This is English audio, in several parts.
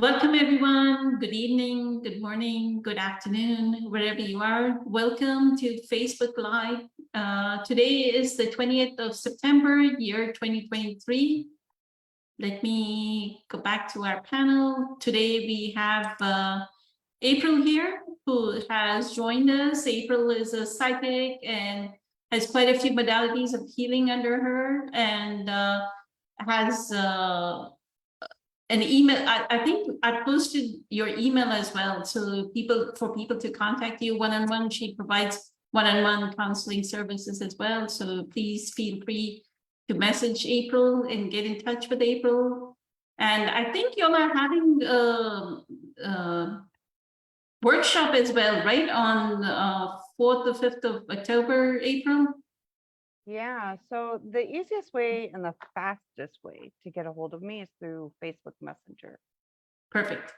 Welcome, everyone. Good evening, good morning, good afternoon, wherever you are. Welcome to Facebook Live. Today is the 20th of September, year 2023. Let me go back to our panel. Today we have April here, who has joined us. April is a psychic and has quite a few modalities of healing under her, and has an email. I think I posted your email as well, so for people to contact you one-on-one. She provides one-on-one counseling services as well, so please feel free to message April and get in touch with April. And I think y'all are having a workshop as well, right, on 4th or 5th of October, April? Yeah, so the easiest way and the fastest way to get a hold of me is through Facebook Messenger. Perfect.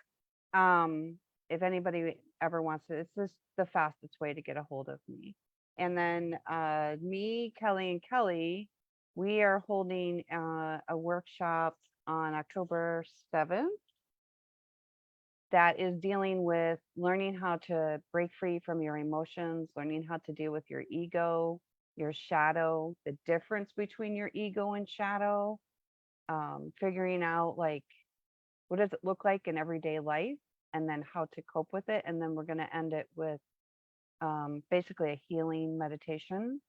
If anybody ever wants to, it's just the fastest way to get a hold of me. And then me, Kelly, and Kelly, we are holding a workshop on October 7th that is dealing with learning how to break free from your emotions, learning how to deal with your ego, your shadow, the difference between your ego and shadow, figuring out like what does it look like in everyday life, and then how to cope with it. And then we're going to end it with basically a healing meditation.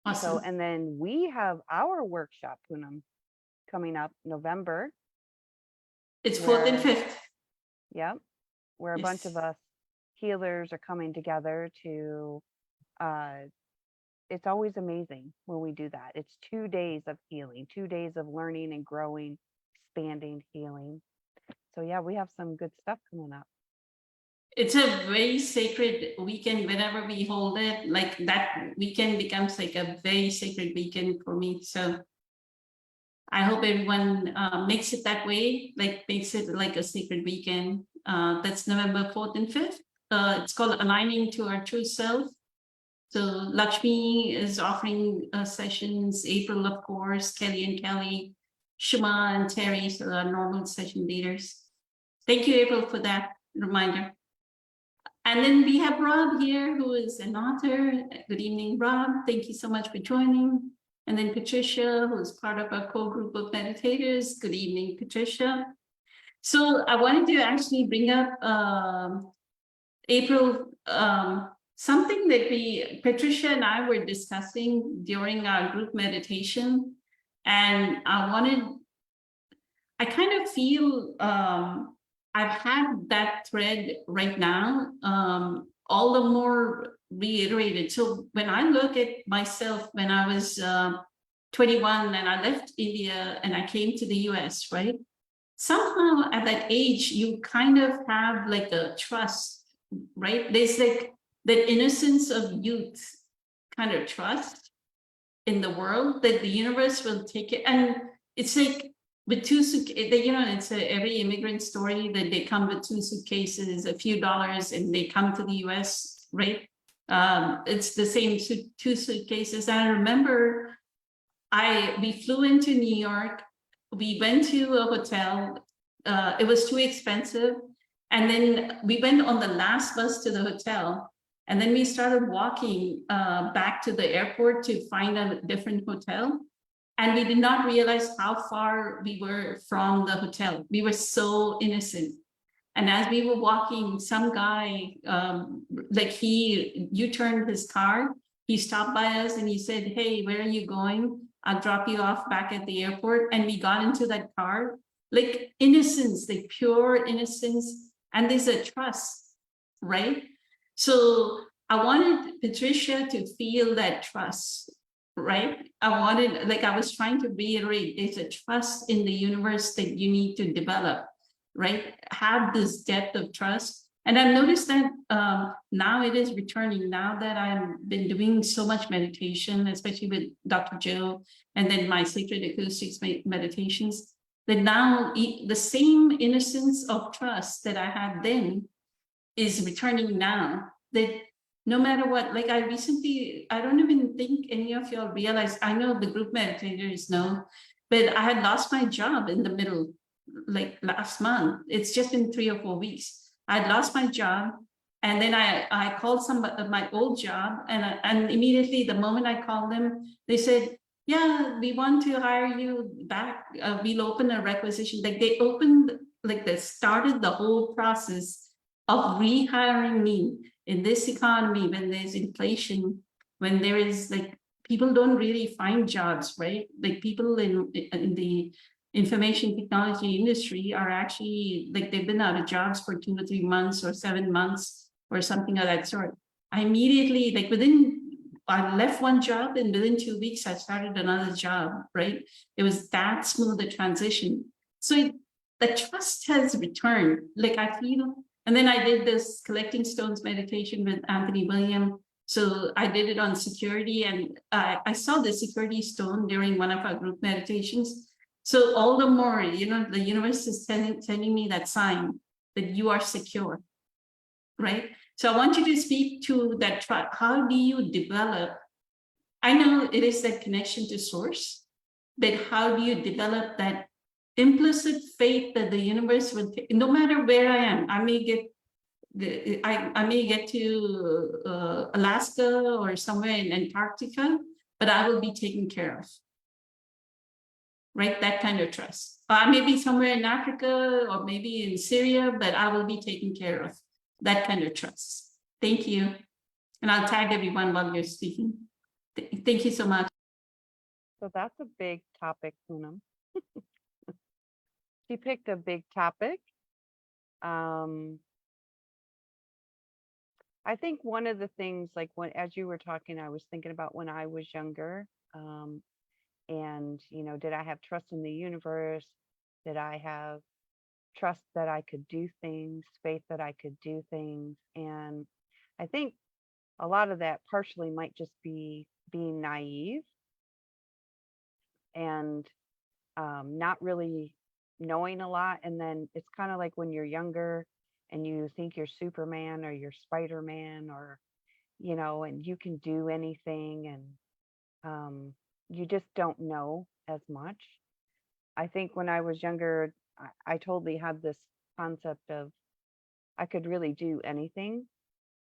Awesome. So, and then we have our workshop, Poonam, coming up November. It's 4th and 5th. Yep, where a bunch of us healers are coming together to it's always amazing when we do that. It's 2 days of healing, 2 days of learning and growing, expanding, healing. So yeah, we have some good stuff coming up. It's a very sacred weekend whenever we hold it. Like that weekend becomes like a very sacred weekend for me. So I hope everyone makes it that way, like makes it like a sacred weekend. That's November 4th and 5th. It's called Aligning to Our True Self. So Lakshmi is offering sessions, April, of course, Kelly and Kelly, Shima and Terry, so our normal session leaders. Thank you, April, for that reminder. And then we have Rob here, who is an author. Good evening, Rob. Thank you so much for joining. And then Patricia, who is part of our core group of meditators. Good evening, Patricia. So I wanted to actually bring up April, something that Patricia and I were discussing during our group meditation. And I kind of feel I've had that thread right now, all the more reiterated. So when I look at myself, when I was 21 and I left India and I came to the US, right? Somehow at that age, you kind of have like a trust, right? There's like the innocence of youth kind of trust in the world that the universe will take it. And it's like with two suitcases, it's every immigrant story that they come with 2 suitcases, a few dollars, and they come to the US, right? It's the same 2 suitcases. And I remember we flew into New York. We went to a hotel. It was too expensive. And then we went on the last bus to the hotel. And then we started walking back to the airport to find a different hotel. And we did not realize how far we were from the hotel. We were so innocent. And as we were walking, some guy, he U-turned his car. He stopped by us and he said, "Hey, where are you going? I'll drop you off back at the airport." And we got into that car, like innocence, like pure innocence. And there's a trust, right? So I wanted Patricia to feel that trust, right? I was trying to reiterate, there's a trust in the universe that you need to develop, right? Have this depth of trust. And I've noticed that now it is returning, now that I've been doing so much meditation, especially with Dr. Joe, and then my sacred acoustics meditations, that now the same innocence of trust that I had then is returning now. That no matter what, like I don't even think any of y'all realize, I know the group meditators know, but I had lost my job in the middle. like last month. It's just been 3 or 4 weeks. I'd lost my job. And then I called my old job, and immediately the moment I called them, they said, yeah, we want to hire you back. We'll open a requisition. Like they started the whole process of rehiring me in this economy when there's inflation, when there is like people don't really find jobs, right? Like people in the information technology industry are actually like they've been out of jobs for 2 or 3 months or 7 months or something of that sort. I immediately, like I left one job and within 2 weeks, I started another job, right? It was that smooth a transition. So the trust has returned. Like I feel, and then I did this collecting stones meditation with Anthony William. So I did it on security, and I saw the security stone during one of our group meditations. So all the more, the universe is sending me that sign that you are secure, right? So I want you to speak to that. How do you develop? I know it is that connection to source, but how do you develop that implicit faith that the universe will, no matter where I am, I may get I may get to Alaska or somewhere in Antarctica, but I will be taken care of, right? That kind of trust. I may be somewhere in Africa or maybe in Syria, but I will be taken care of. That kind of trust. Thank you. And I'll tag everyone while you're speaking. Thank you so much. So that's a big topic, Poonam. She picked a big topic. I think one of the things, like as you were talking, I was thinking about when I was younger, and did I have trust in the universe? Did I have trust that I could do things, faith that I could do things? And I think a lot of that partially might just be being naive and not really knowing a lot. And then it's kind of like when you're younger and you think you're Superman or you're Spider-Man, or and you can do anything, and you just don't know as much. I think when I was younger, I totally had this concept of I could really do anything.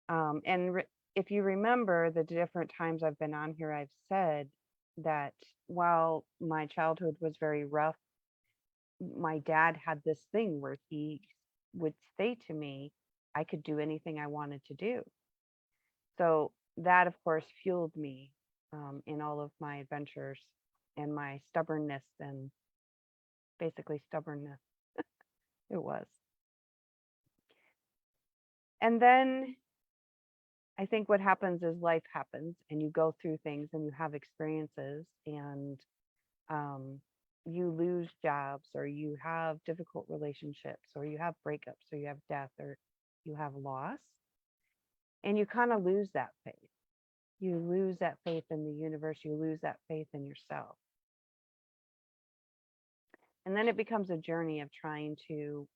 If you remember the different times I've been on here, I've said that while my childhood was very rough, my dad had this thing where he would say to me, I could do anything I wanted to do. So that, of course, fueled me in all of my adventures and my stubbornness, and basically stubbornness. It was. And then I think what happens is life happens and you go through things and you have experiences, and you lose jobs, or you have difficult relationships, or you have breakups, or you have death, or you have loss. And you kind of lose that faith. You lose that faith in the universe. You lose that faith in yourself. And then it becomes a journey of trying to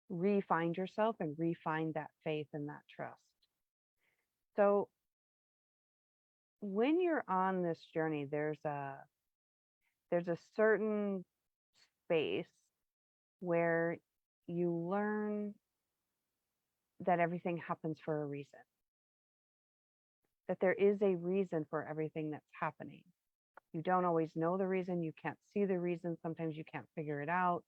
re-find yourself and re-find that faith and that trust. So when you're on this journey, there's a certain space where you learn that everything happens for a reason. That there is a reason for everything that's happening. You don't always know the reason. You can't see the reason. Sometimes you can't figure it out.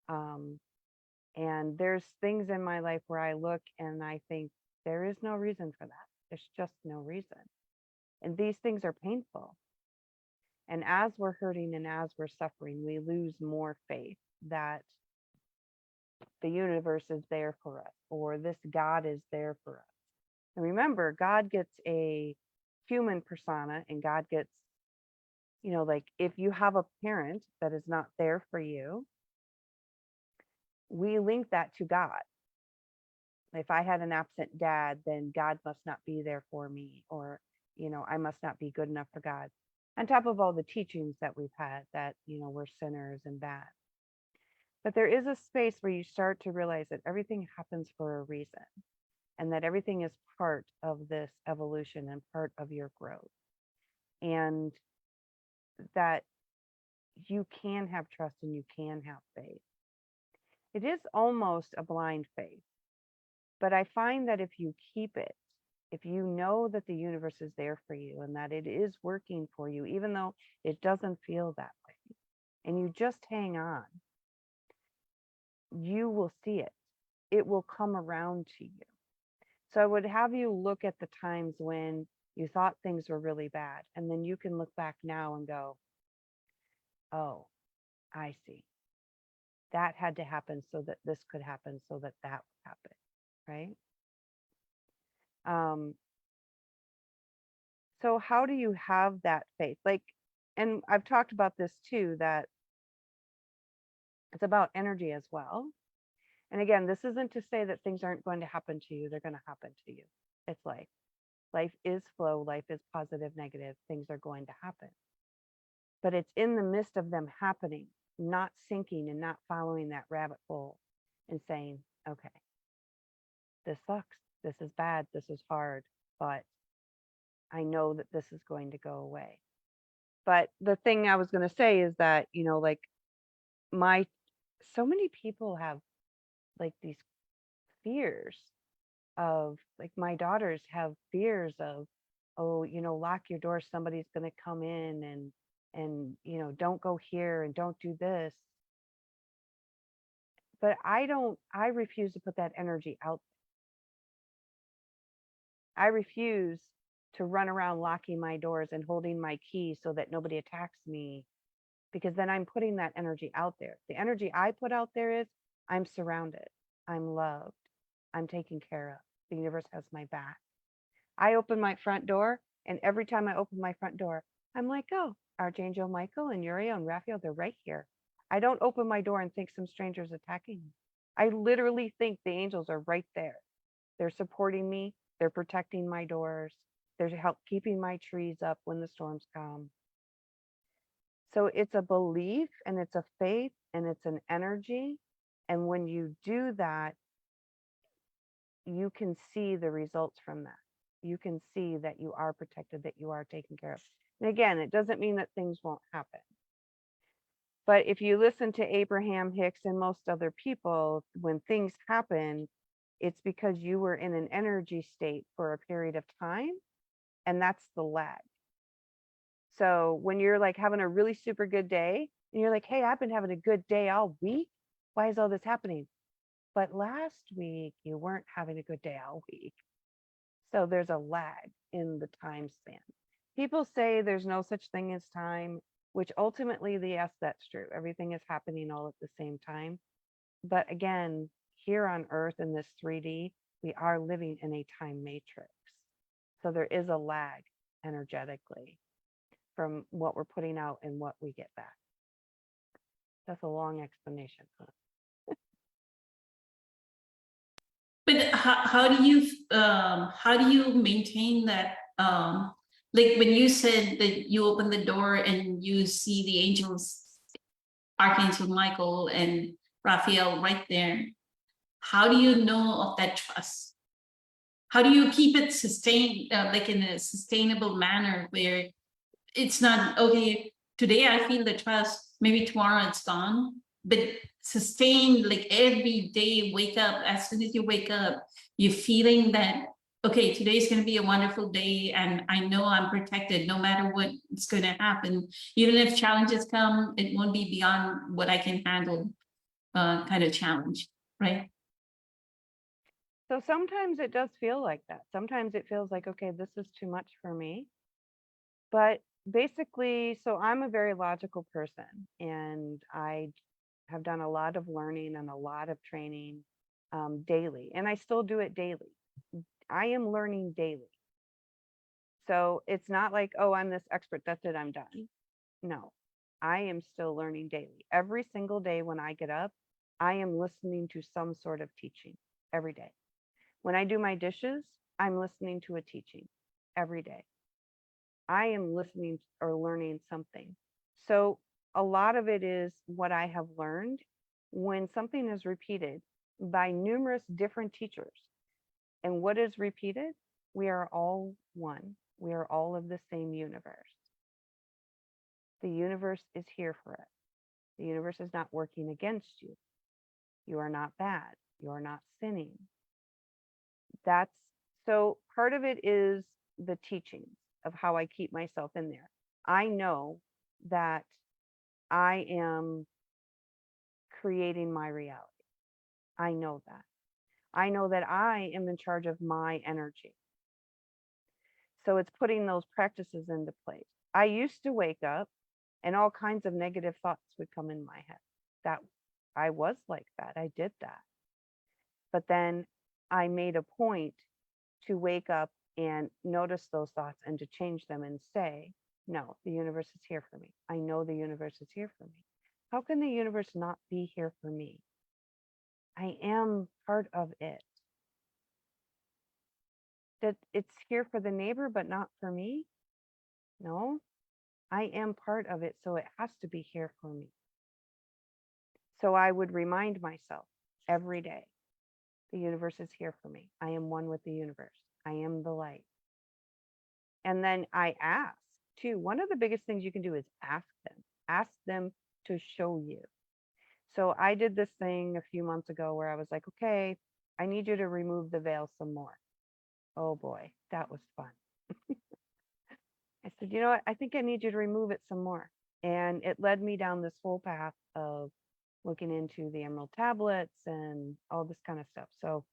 And there's things in my life where I look and I think there is no reason for that. There's just no reason. And these things are painful. And as we're hurting and as we're suffering, we lose more faith that the universe is there for us, or this God is there for us. And remember, God gets a human persona, and God gets, like if you have a parent that is not there for you, we link that to God. If I had an absent dad, then God must not be there for me, or, I must not be good enough for God. On top of all the teachings that we've had that, we're sinners and bad. But there is a space where you start to realize that everything happens for a reason, and that everything is part of this evolution and part of your growth. And that you can have trust and you can have faith. It is almost a blind faith. But I find that if you keep it, if you know that the universe is there for you and that it is working for you, even though it doesn't feel that way, and you just hang on, you will see it. It will come around to you. So I would have you look at the times when you thought things were really bad, and then you can look back now and go, oh, I see. That had to happen so that this could happen, so that that would happen, right? Um, so how do you have that faith? Like, and I've talked about this too, that it's about energy as well. And again, this isn't to say that things aren't going to happen to you. They're going to happen to you. It's life. Life is flow. Life is positive, negative. Things are going to happen. But it's in the midst of them happening, not sinking and not following that rabbit hole and saying, okay, this sucks. This is bad. This is hard. But I know that this is going to go away. But the thing I was going to say is that, you know, like my, so many people have like these fears of, like, my daughters have fears of, oh, you know, lock your door, somebody's going to come in, and you know, don't go here and don't do this. But I refuse to put that energy out. I refuse to run around locking my doors and holding my key so that nobody attacks me, because then I'm putting that energy out there. The energy I put out there is, I'm surrounded, I'm loved, I'm taken care of. The universe has my back. I open my front door, and every time I open my front door, I'm like, oh, Archangel Michael and Uriel and Raphael, they're right here. I don't open my door and think some stranger's attacking me. I literally think the angels are right there. They're supporting me. They're protecting my doors. They're help keeping my trees up when the storms come. So it's a belief and it's a faith and it's an energy. And when you do that, you can see the results from that. You can see that you are protected, that you are taken care of. And again, it doesn't mean that things won't happen. But if you listen to Abraham Hicks and most other people, when things happen, it's because you were in an energy state for a period of time, and that's the lag. So when you're like having a really super good day and you're like, hey, I've been having a good day all week. Why is all this happening? But last week you weren't having a good day all week. So there's a lag in the time span. People say there's no such thing as time, which ultimately, yes, that's true. Everything is happening all at the same time. But again, here on Earth in this 3D, we are living in a time matrix. So there is a lag energetically from what we're putting out and what we get back. That's a long explanation. But how do you maintain that, like when you said that you open the door and you see the angels, Archangel Michael and Raphael right there, how do you know of that trust? How do you keep it sustained, like in a sustainable manner where it's not, okay, today I feel the trust, maybe tomorrow it's gone, but sustained, like every day, wake up, as soon as you wake up, you're feeling that, okay, today's going to be a wonderful day and I know I'm protected no matter what's going to happen. Even if challenges come, it won't be beyond what I can handle, kind of challenge, right? So sometimes it does feel like that. Sometimes it feels like, okay, this is too much for me. But basically, so I'm a very logical person, and I have done a lot of learning and a lot of training daily, and I still do it daily. I am learning daily. So it's not like, oh, I'm this expert, that's it, I'm done. No, I am still learning daily. Every single day when I get up, I am listening to some sort of teaching every day. When I do my dishes, I'm listening to a teaching every day. I am listening or learning something. So a lot of it is what I have learned when something is repeated by numerous different teachers. And what is repeated? We are all one. We are all of the same universe. The universe is here for us. The universe is not working against you. You are not bad. You are not sinning. That's so part of it is the teachings of how I keep myself in there. I know that I am creating my reality. I know that. I know that I am in charge of my energy. So it's putting those practices into place. I used to wake up and all kinds of negative thoughts would come in my head. That I was like that. I did that. But then I made a point to wake up and notice those thoughts and to change them and say, no, the universe is here for me. I know the universe is here for me. How can the universe not be here for me? I am part of it. That it's here for the neighbor, but not for me? No, I am part of it, so it has to be here for me. So I would remind myself every day, the universe is here for me. I am one with the universe. I am the light. And then I ask too. One of the biggest things you can do is ask them to show you. So I did this thing a few months ago where I was like, okay, I need you to remove the veil some more. Oh boy, that was fun. I said, you know what? I think I need you to remove it some more. And it led me down this whole path of looking into the emerald tablets and all this kind of stuff. So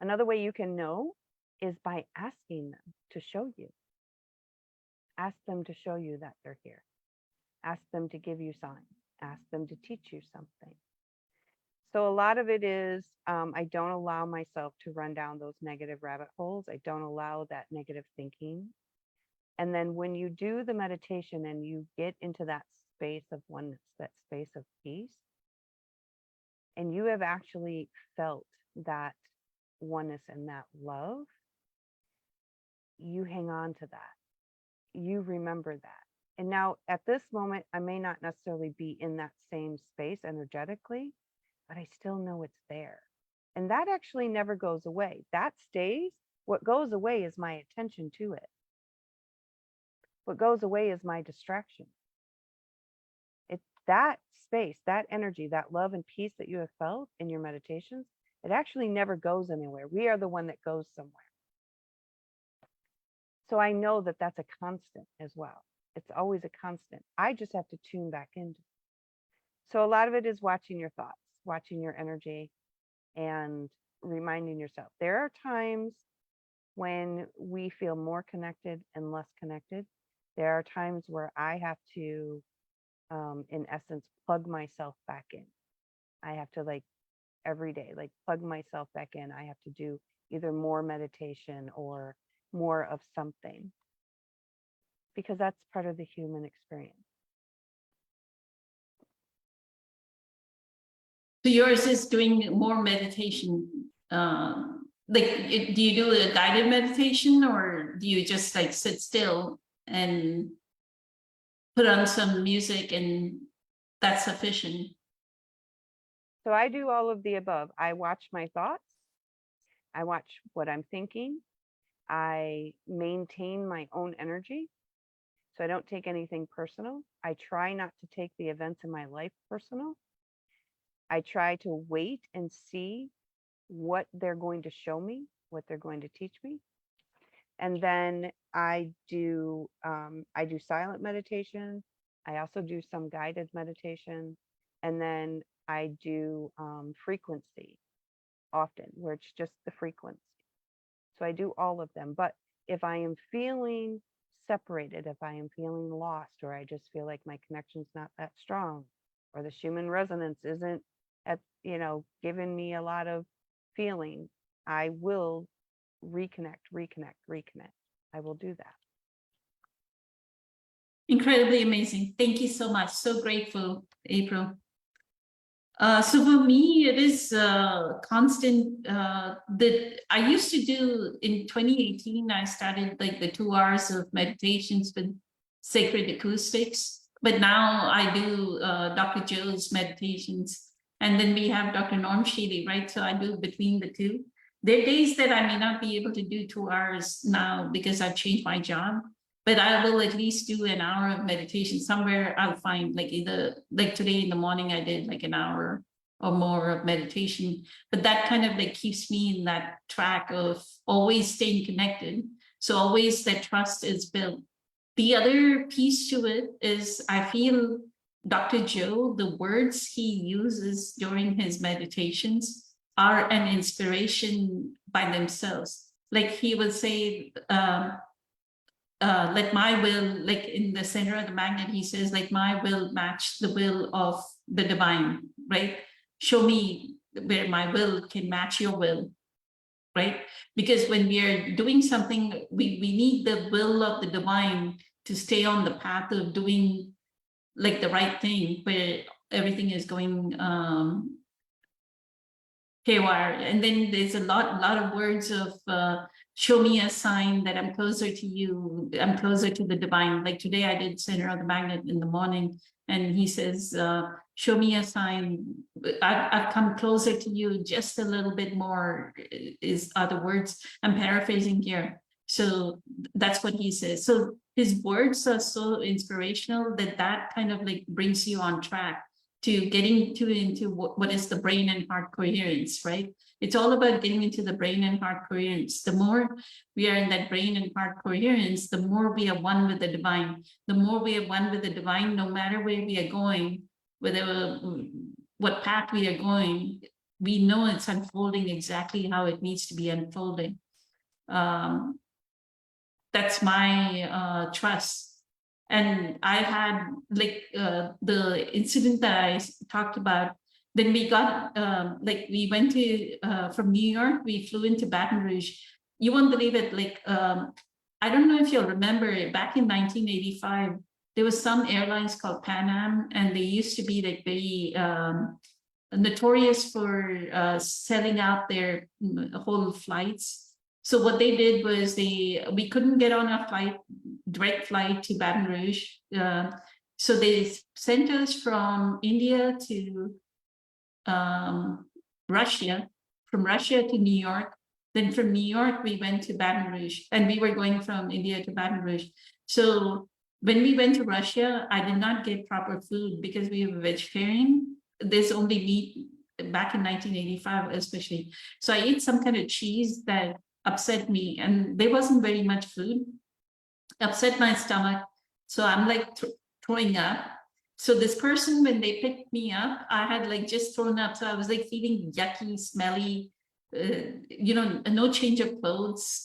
another way you can know is by asking them to show you. Ask them to show you that they're here. Ask them to give you signs. Ask them to teach you something. So a lot of it is I don't allow myself to run down those negative rabbit holes. I don't allow that negative thinking. And then when you do the meditation and you get into that space of oneness, that space of peace, and you have actually felt that oneness and that love, you hang on to that. You remember that. And now at this moment, I may not necessarily be in that same space energetically, but I still know it's there. And that actually never goes away. That stays. What goes away is my attention to it. What goes away is my distraction. It's that space, that energy, that love and peace that you have felt in your meditations, it actually never goes anywhere. We are the one that goes somewhere. So I know that that's a constant as well. It's always a constant. I just have to tune back into it. So a lot of it is watching your thoughts, watching your energy, and reminding yourself. There are times when we feel more connected and less connected. There are times where I have to, in essence, plug myself back in. I have to every day, plug myself back in. I have to do either more meditation or more of something, because that's part of the human experience. So yours is doing more meditation. Do you do a guided meditation, or do you just sit still and put on some music and that's sufficient? So I do all of the above. I watch my thoughts. I watch what I'm thinking. I maintain my own energy. So I don't take anything personal. I try not to take the events in my life personal. I try to wait and see what they're going to show me, what they're going to teach me. And then I do silent meditation. I also do some guided meditation. And then I do frequency often, where it's just the frequency. So I do all of them. But if I am feeling separated, if I am feeling lost, or I just feel like my connection's not that strong, or the Schumann resonance isn't giving me a lot of feeling, I will reconnect. I will do that. Incredibly amazing. Thank you so much. So grateful, April. So for me, it is constant that I used to do in 2018. I started the 2 hours of meditations with Sacred Acoustics, but now I do Dr. Joe's meditations, and then we have Dr. Norm Shealy, right? So I do between the two. There are days that I may not be able to do 2 hours now because I've changed my job, but I will at least do an hour of meditation somewhere. I'll find either today in the morning, I did an hour or more of meditation, but that kind of like keeps me in that track of always staying connected. So always that trust is built. The other piece to it is I feel Dr. Joe, the words he uses during his meditations are an inspiration by themselves. Like he would say, let my will, like in the center of the magnet, he says, like my will match the will of the divine, right? Show me where my will can match your will, right? Because when we are doing something, we need the will of the divine to stay on the path of doing like the right thing, where everything is going haywire. And then there's a lot of words of show me a sign that I'm closer to you, I'm closer to the divine. Like today I did center of the magnet in the morning, and he says, show me a sign, I've come closer to you just a little bit more, are the words I'm paraphrasing here. So that's what he says. So his words are so inspirational that kind of like brings you on track to getting into what is the brain and heart coherence, right? It's all about getting into the brain and heart coherence. The more we are in that brain and heart coherence, the more we are one with the divine. The more we are one with the divine, no matter where we are going, whether what path we are going, we know it's unfolding exactly how it needs to be unfolding. That's my trust. And I had like the incident that I talked about. Then we got like we went to from New York, we flew into Baton Rouge. You won't believe it. Like I don't know if you'll remember, back in 1985, there was some airlines called Pan Am, and they used to be like very notorious for selling out their whole flights. So what they did was we couldn't get on a direct flight to Baton Rouge. So they sent us from India to Russia, from Russia to New York. Then from New York, we went to Baton Rouge, and we were going from India to Baton Rouge. So when we went to Russia, I did not get proper food because we were vegetarian. There's only meat back in 1985, especially. So I ate some kind of cheese that upset me, and there wasn't very much food, upset my stomach. So I'm like throwing up. So this person, when they picked me up, I had like just thrown up. So I was like feeling yucky, smelly, no change of clothes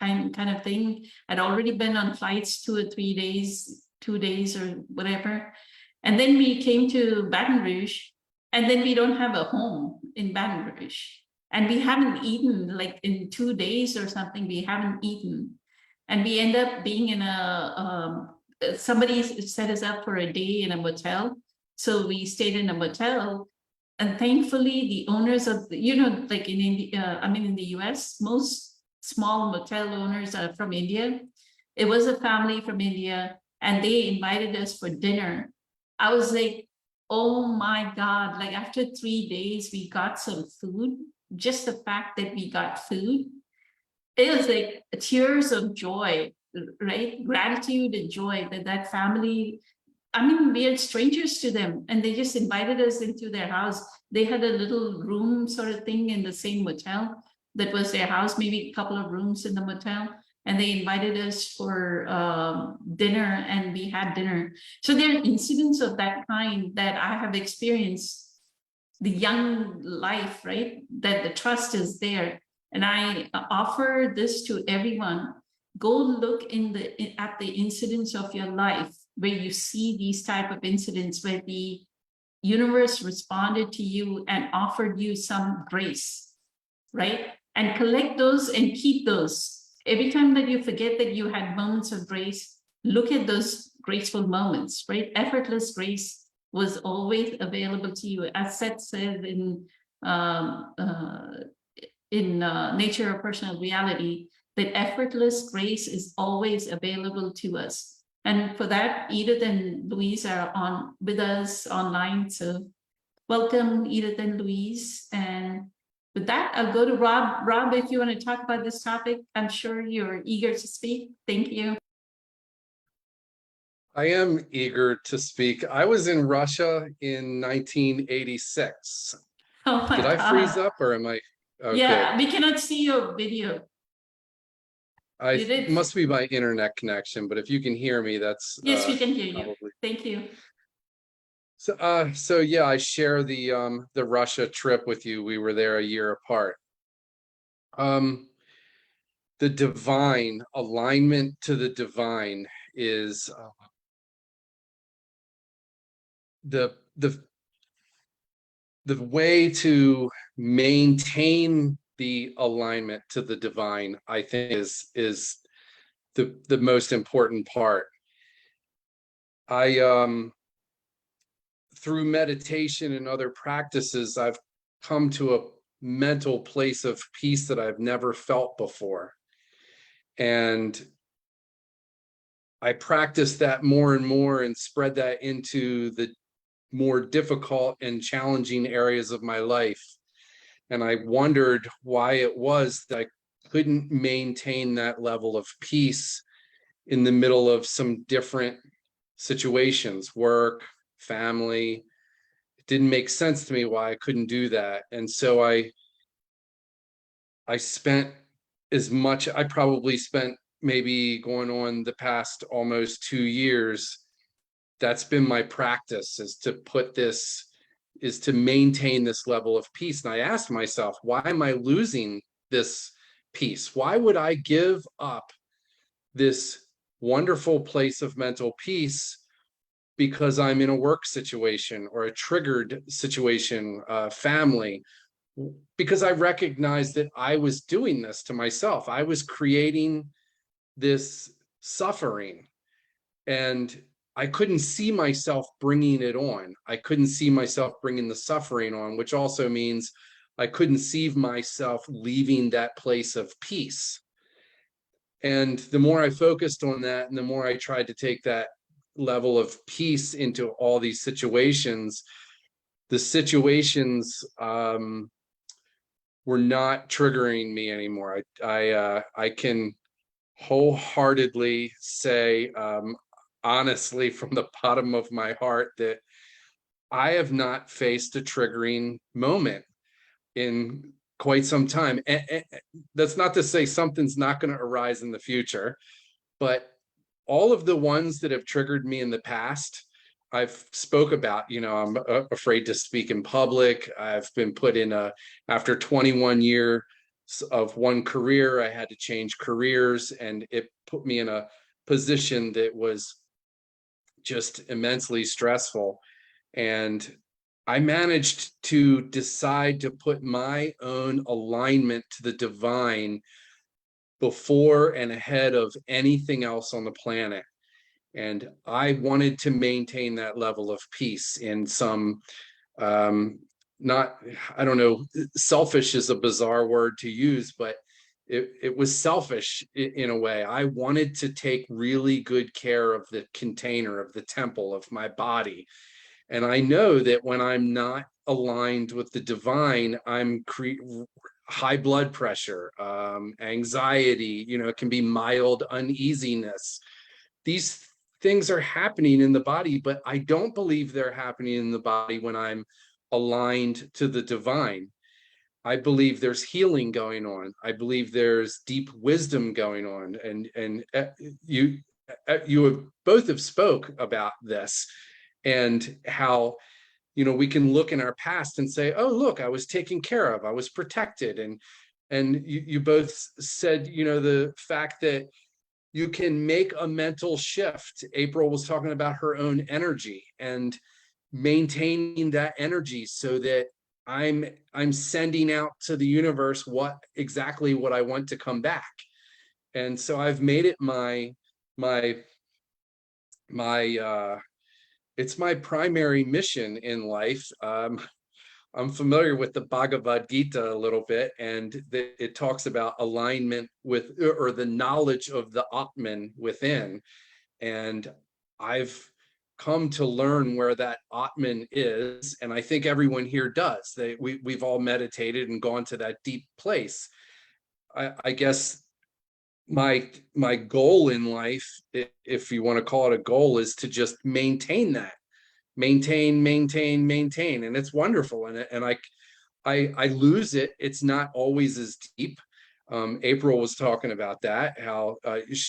kind of thing. I'd already been on flights 2 or 3 days, 2 days or whatever. And then we came to Baton Rouge, and then we don't have a home in Baton Rouge. And we haven't eaten, like in 2 days or something, we haven't eaten. And we end up being in somebody set us up for a day in a motel. So we stayed in a motel. And thankfully, the owners of, like in India, in the US, most small motel owners are from India. It was a family from India, and they invited us for dinner. I was like, oh my God, like after 3 days, we got some food. Just the fact that we got food, it was like tears of joy, right? Gratitude and joy that family, we are strangers to them, and they just invited us into their house. They had a little room sort of thing in the same motel that was their house, maybe a couple of rooms in the motel. And they invited us for dinner, and we had dinner. So there are incidents of that kind that I have experienced. The young life, right? That the trust is there. And I offer this to everyone. Go look at the incidents of your life where you see these type of incidents where the universe responded to you and offered you some grace, right? And collect those and keep those. Every time that you forget that you had moments of grace, look at those graceful moments, right? Effortless grace was always available to you. As Seth said in Nature of Personal Reality, that effortless grace is always available to us. And for that, Edith and Louise are on with us online. So welcome, Edith and Louise. And with that, I'll go to Rob. Rob, if you want to talk about this topic, I'm sure you're eager to speak. Thank you. I am eager to speak. I was in Russia in 1986. Oh my Did I freeze God. up or am I? Oh, Yeah, good. we cannot see your video. You did. Must be my internet connection, but if you can hear me, that's Yes, we can hear you. probably. Thank you. So yeah, I share the Russia trip with you. We were there a year apart. Um, the divine alignment to the divine is the the the way to maintain the alignment to the divine, I think, is the most important part. I through meditation and other practices, I've come to a mental place of peace that I've never felt before. And I practice that more and more and spread that into the more difficult and challenging areas of my life. And I wondered why it was that I couldn't maintain that level of peace in the middle of some different situations, work, family. It didn't make sense to me why I couldn't do that. And so I spent I probably spent maybe going on the past almost 2 years. That's been my practice, is to maintain this level of peace. And I asked myself, why am I losing this peace? Why would I give up this wonderful place of mental peace because I'm in a work situation or a triggered situation, family? Because I recognized that I was doing this to myself. I was creating this suffering, and I couldn't see myself bringing it on. I couldn't see myself bringing the suffering on, which also means I couldn't see myself leaving that place of peace. And the more I focused on that, and the more I tried to take that level of peace into all these situations, the situations were not triggering me anymore. I can wholeheartedly say, honestly, from the bottom of my heart, that I have not faced a triggering moment in quite some time. And that's not to say something's not going to arise in the future, but all of the ones that have triggered me in the past, I've spoke about. I'm afraid to speak in public. I've been put in after 21 years of one career, I had to change careers, and it put me in a position that was just immensely stressful. And I managed to decide to put my own alignment to the divine before and ahead of anything else on the planet. And I wanted to maintain that level of peace in some, not, I don't know, selfish is a bizarre word to use, but it was selfish in a way. I wanted to take really good care of the container, of the temple, of my body. And I know that when I'm not aligned with the divine, I'm high blood pressure, anxiety, it can be mild uneasiness. These things are happening in the body, but I don't believe they're happening in the body when I'm aligned to the divine. I believe there's healing going on. I believe there's deep wisdom going on. And you have both have spoke about this, and how we can look in our past and say, oh, look, I was taken care of, I was protected. And you both said, the fact that you can make a mental shift. April was talking about her own energy and maintaining that energy so that I'm sending out to the universe exactly what I want to come back. And so I've made it my it's my primary mission in life. I'm familiar with the Bhagavad Gita a little bit, and it talks about alignment with, or the knowledge of the Atman within. And I've come to learn where that Atman is, and I think everyone here does. We've all meditated and gone to that deep place. I guess my goal in life, if you want to call it a goal, is to just maintain that, maintain, and it's wonderful. And I lose it. It's not always as deep. April was talking about that, how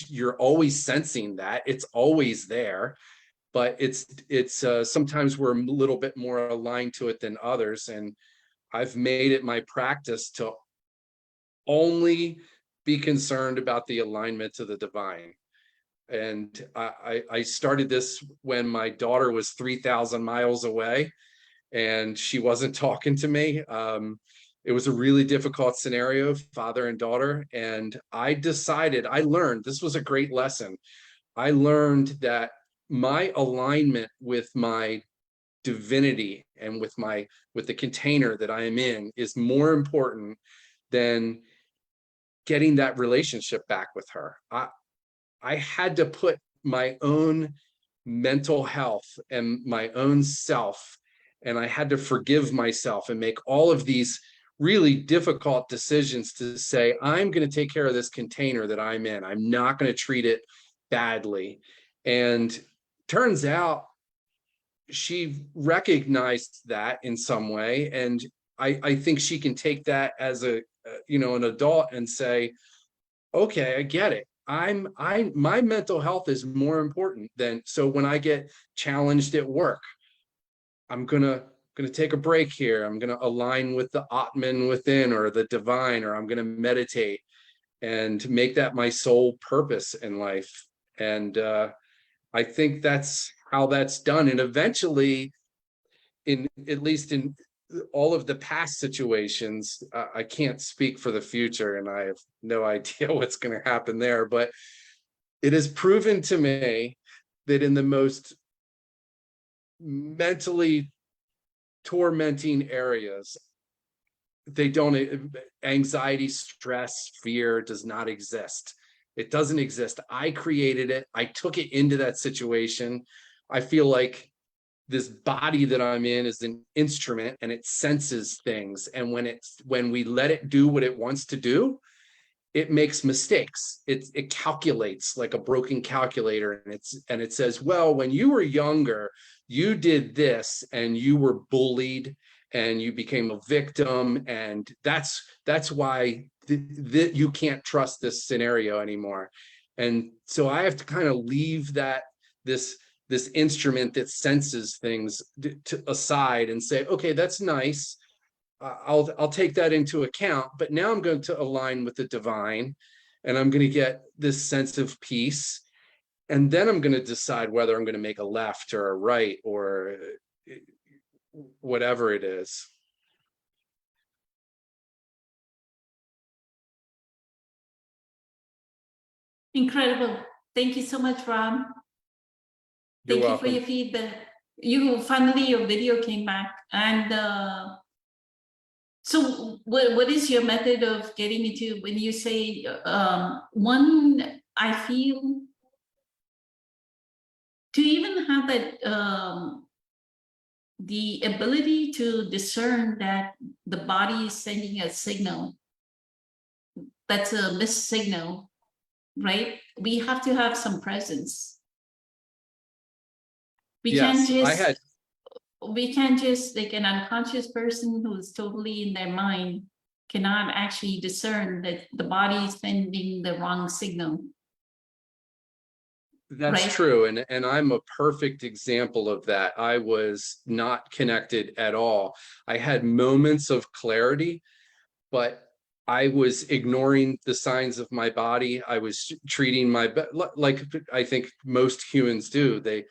you're always sensing that it's always there, but it's sometimes we're a little bit more aligned to it than others. And I've made it my practice to only be concerned about the alignment to the divine. And I started this when my daughter was 3,000 miles away and she wasn't talking to me. It was a really difficult scenario, father and daughter. And I learned, this was a great lesson. I learned that my alignment with my divinity and with the container that I am in is more important than getting that relationship back with her. I had to put my own mental health and my own self, and I had to forgive myself and make all of these really difficult decisions to say, I'm going to take care of this container that I'm in. I'm not going to treat it badly. And turns out she recognized that in some way. And I think she can take that as an adult and say, okay, I get it. My mental health is more important than, so when I get challenged at work, I'm gonna take a break here. I'm gonna align with the Atman within or the divine, or I'm gonna meditate and make that my sole purpose in life. And I think that's how that's done. And eventually, at least in all of the past situations, I can't speak for the future and I have no idea what's going to happen there, but it has proven to me that in the most mentally tormenting areas, anxiety, stress, fear does not exist. It doesn't exist. I created it. I took it into that situation. I feel like this body that I'm in is an instrument and it senses things. And when we let it do what it wants to do, it makes mistakes. It calculates like a broken calculator, and it says, well, when you were younger, you did this and you were bullied and you became a victim. And that's why you can't trust this scenario anymore. And so I have to kind of leave this instrument that senses things aside and say, okay, that's nice. I'll take that into account, but now I'm going to align with the divine and I'm going to get this sense of peace. And then I'm going to decide whether I'm going to make a left or a right or whatever it is. Incredible. Thank you so much, Rob. You're Thank you welcome. for your feedback. Finally your video came back. And so what is your method of getting into, when you say one, I feel to even have that the ability to discern that the body is sending a signal that's a missed signal, right? We have to have some presence. We can't just, like, an unconscious person who's totally in their mind cannot actually discern that the body is sending the wrong signal. That's right? true. And I'm a perfect example of that. I was not connected at all. I had moments of clarity, but I was ignoring the signs of my body. I was treating like I think most humans do. They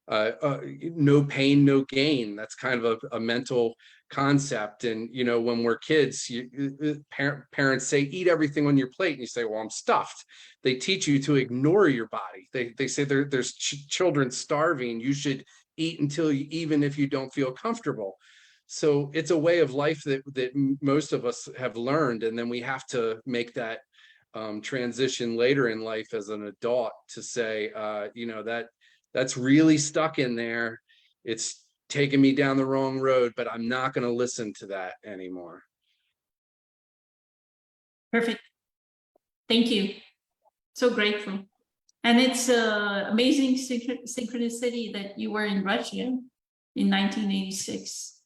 no pain, no gain. That's kind of a mental concept. And when we're kids, parents say, eat everything on your plate, and you say, well, I'm stuffed. They teach you to ignore your body. They say there's children starving. You should eat even if you don't feel comfortable. So it's a way of life that most of us have learned, and then we have to make that transition later in life as an adult to say, that's really stuck in there. It's taking me down the wrong road, but I'm not going to listen to that anymore. Perfect. Thank you. So grateful. And it's amazing synchronicity that you were in Russia in 1986.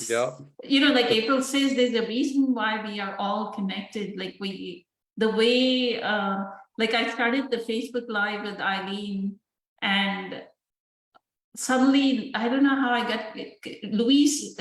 Yeah. You know, like April says, there's a reason why we are all connected. Like the way, like I started the Facebook Live with Eileen, and suddenly, I don't know how I got, Louise,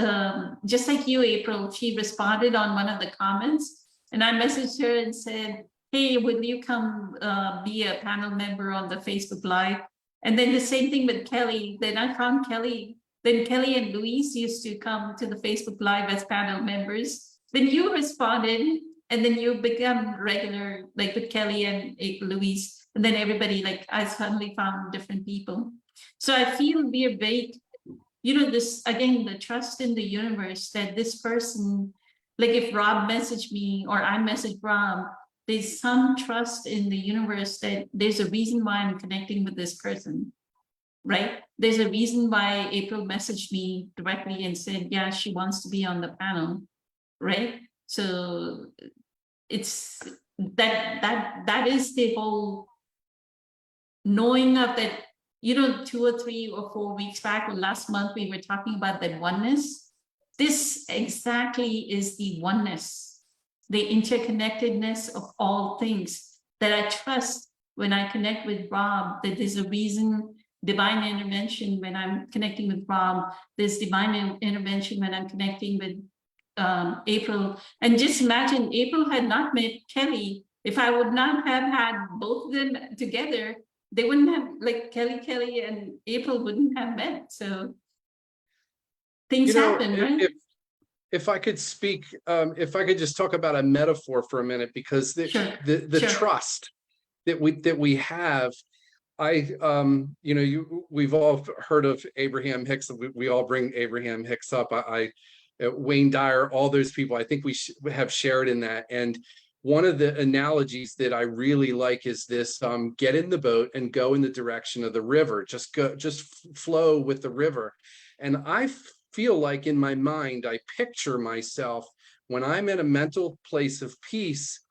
just like you, April, she responded on one of the comments, and I messaged her and said, hey, will you come be a panel member on the Facebook Live? And then the same thing with Kelly. Then I found Kelly. Then Kelly and Louise used to come to the Facebook Live as panel members. Then you responded, and then you become regular, like with Kelly and Louise. And then everybody, like I suddenly found different people. So I feel we're very, you know, this, again, the trust in the universe that this person, like if Rob messaged me or I message Rob, there's some trust in the universe that there's a reason why I'm connecting with this person, right? There's a reason why April messaged me directly and said, yeah, she wants to be on the panel, right? So it's that is the whole knowing of that, you know, 2 or 3 or 4 weeks back or last month, we were talking about that oneness. This exactly is the oneness, the interconnectedness of all things that I trust when I connect with Rob, that there's a reason, divine intervention when I'm connecting with Rob, there's divine intervention when I'm connecting with April. And just imagine, April had not met Kelly. If I would not have had both of them together, they wouldn't have, like Kelly and April wouldn't have met. So things happen, right? If I could speak, if I could just talk about a metaphor for a minute, because the Sure. trust that we have, you know, we've all heard of Abraham Hicks. We all bring Abraham Hicks up. Wayne Dyer, all those people, I think we have shared in that. And one of the analogies that I really like is this: get in the boat and go in the direction of the river. Just flow with the river. And I feel like in my mind, I picture myself when I'm in a mental place of peace,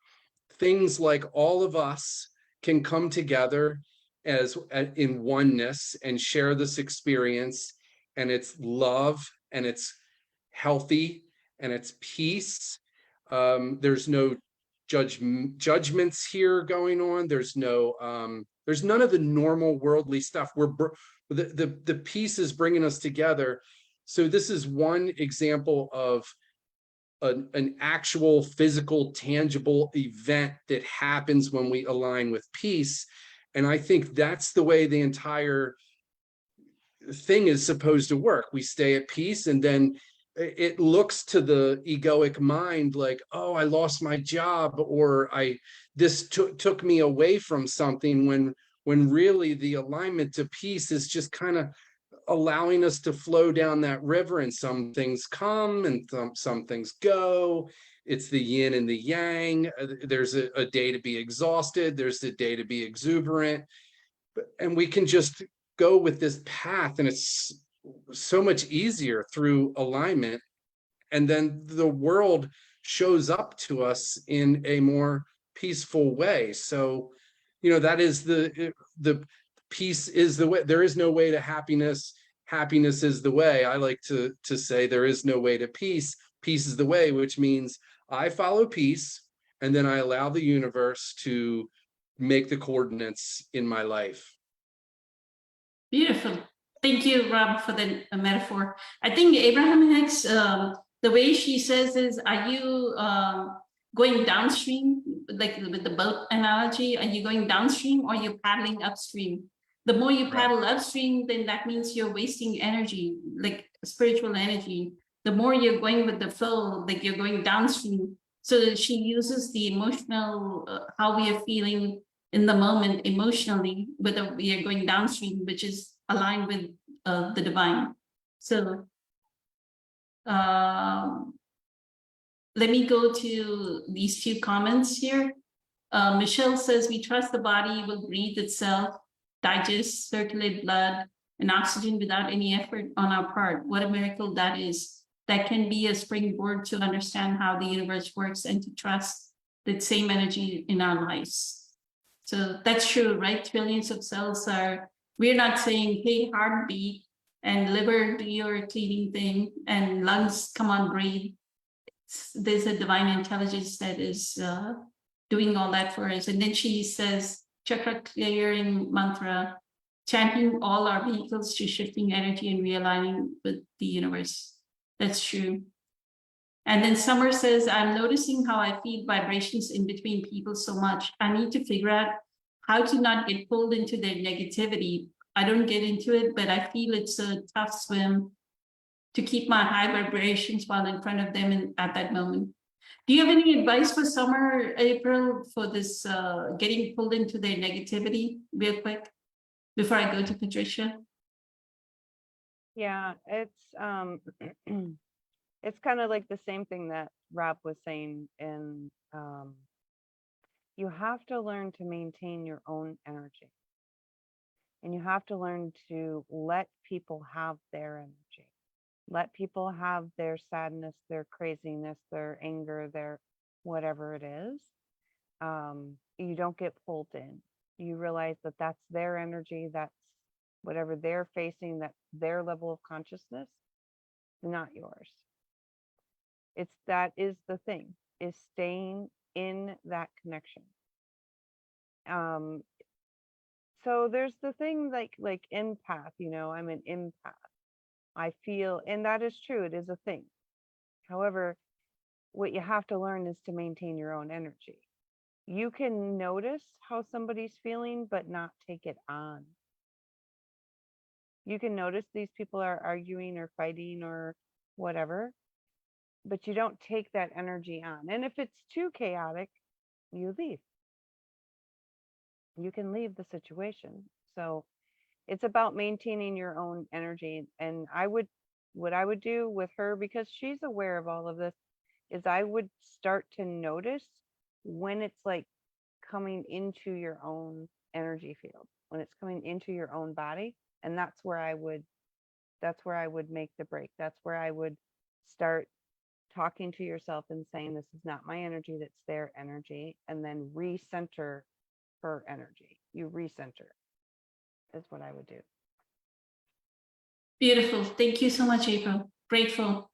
things like all of us can come together as in oneness and share this experience, and it's love, and it's healthy, and it's peace. There's no judgments here going on. There's none of the normal worldly stuff. The peace is bringing us together. So this is one example of an actual physical, tangible event that happens when we align with peace. And I think that's the way the entire thing is supposed to work. We stay at peace, and then it looks to the egoic mind like, oh, I lost my job, or this took me away from something, when really the alignment to peace is just kind of allowing us to flow down that river, and some things come and some things go. It's the yin and the yang. There's a day to be exhausted. There's a day to be exuberant. And we can just go with this path, and it's so much easier through alignment. And then the world shows up to us in a more peaceful way. So, you know, that is the peace is the way. There is no way to happiness. Happiness is the way. I like to say there is no way to peace. Peace is the way, which means I follow peace, and then I allow the universe to make the coordinates in my life. Beautiful. Thank you, Rob, for the metaphor. I think Abraham Hicks, the way she says is, are you going downstream, like with the boat analogy? Are you going downstream, or are you paddling upstream? The more you paddle upstream, then that means you're wasting energy, like spiritual energy. The more you're going with the flow, like you're going downstream. So she uses the emotional, how we are feeling in the moment emotionally, whether we are going downstream, which is aligned with the divine. So let me go to these few comments here. Michelle says, we trust the body will breathe itself, digest, circulate blood and oxygen without any effort on our part. What a miracle that is. That can be a springboard to understand how the universe works and to trust that same energy in our lives. So that's true, right? Trillions of cells are, we're not saying, hey, heartbeat and liver, do your cleaning thing, and lungs, come on, breathe. There's a divine intelligence that is doing all that for us. And then she says, chakra clearing mantra, chanting all our vehicles to shifting energy and realigning with the universe. That's true. And then Summer says, I'm noticing how I feel vibrations in between people so much. I need to figure out how to not get pulled into their negativity. I don't get into it, but I feel it's a tough swim to keep my high vibrations while in front of them at that moment. Do you have any advice for Summer, April, for this getting pulled into their negativity real quick before I go to Patricia? Yeah, it's it's kind of like the same thing that Rob was saying, and you have to learn to maintain your own energy, and you have to learn to let people have their energy. Let people have their sadness, their craziness, their anger, their whatever it is. You don't get pulled in. You realize that that's their energy, that's whatever they're facing, that's their level of consciousness, not yours. That is the thing, is staying in that connection. So there's the thing like empath, I'm an empath. I feel, and that is true, it is a thing. However, what you have to learn is to maintain your own energy. You can notice how somebody's feeling, but not take it on. You can notice these people are arguing or fighting or whatever, but you don't take that energy on. And if it's too chaotic, you leave. You can leave the situation. So it's about maintaining your own energy. And what I would do with her, because she's aware of all of this, is I would start to notice when it's like coming into your own energy field, when it's coming into your own body. And that's where I would make the break. That's where I would start talking to yourself and saying, this is not my energy, that's their energy, and then recenter her energy. You recenter is what I would do. Beautiful. Thank you so much, April. Grateful.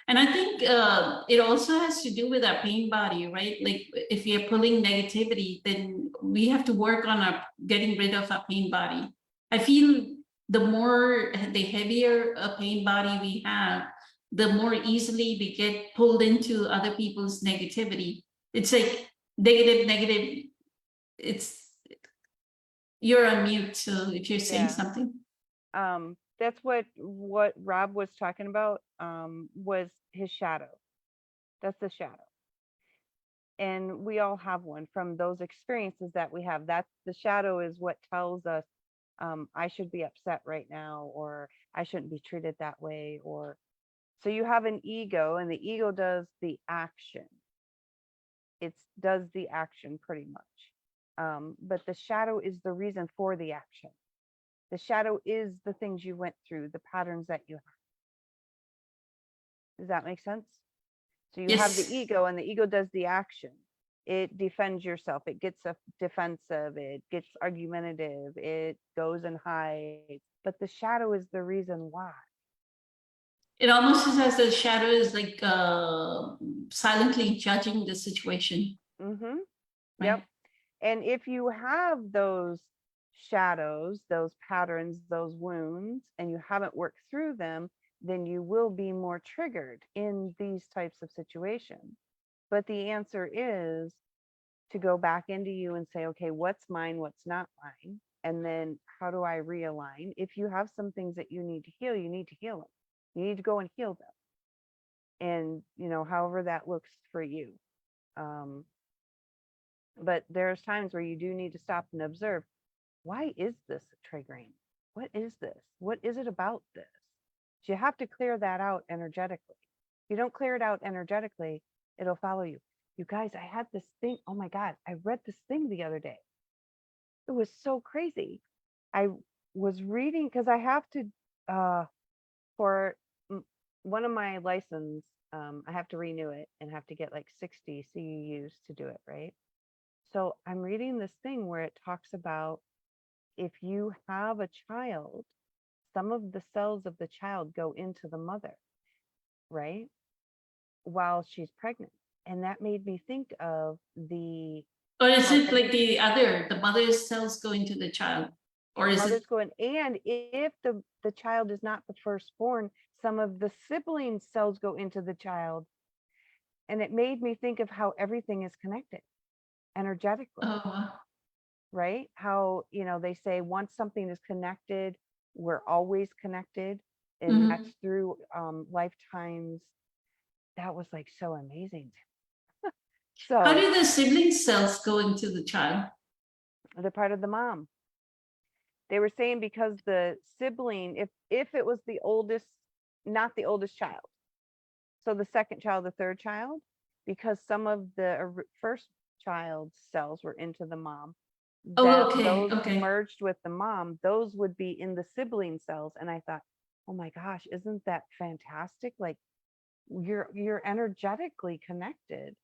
And I think it also has to do with our pain body, right? Like if we are pulling negativity, then we have to work on our getting rid of our pain body. I feel the heavier a pain body we have, the more easily we get pulled into other people's negativity. It's like negative. You're on mute, so if you're saying something. That's what Rob was talking about, was his shadow. That's the shadow. And we all have one from those experiences that we have. That's the shadow, is what tells us, I should be upset right now, or I shouldn't be treated that way. Or so you have an ego, and the ego does the action. It does the action pretty much. But the shadow is the reason for the action. The shadow is the things you went through, the patterns that you have. Does that make sense? So you have the ego, and the ego does the action. It defends yourself. It gets defensive. It gets argumentative. It goes and hides. But the shadow is the reason why. It almost is as the shadow is like silently judging the situation. Mm-hmm. Right? Yep. And if you have those shadows, those patterns, those wounds, and you haven't worked through them, then you will be more triggered in these types of situations. But the answer is to go back into you and say, okay, what's mine, what's not mine? And then how do I realign? If you have some things that you need to heal, you need to heal them. You need to go and heal them. And, however that looks for you. But there's times where you do need to stop and observe, why is this triggering? What is this? What is it about this? So you have to clear that out energetically. If you don't clear it out energetically, it'll follow you. You guys, I had this thing. Oh my God, I read this thing the other day. It was so crazy. I was reading, because I have to, for one of my license, I have to renew it and have to get like 60 CEUs to do it, right? So I'm reading this thing where it talks about if you have a child, some of the cells of the child go into the mother, right? While she's pregnant. And that made me think of Or is how it like the mother's cells go into the child? Or is it, mother's going, and if the child is not the firstborn, some of the sibling cells go into the child. And it made me think of how everything is connected energetically, oh, wow. right? How, they say once something is connected, we're always connected. And Mhm. that's through lifetimes. That was like so amazing. How So do the sibling cells go into the child? they're part of the mom. They were saying because the sibling, if it was the oldest, not the oldest child, so the second child, the third child, because some of the first child's cells were into the mom, Oh, that okay, those okay. merged with the mom, those would be in the sibling cells. And I thought, oh my gosh, isn't that fantastic? Like you're energetically connected.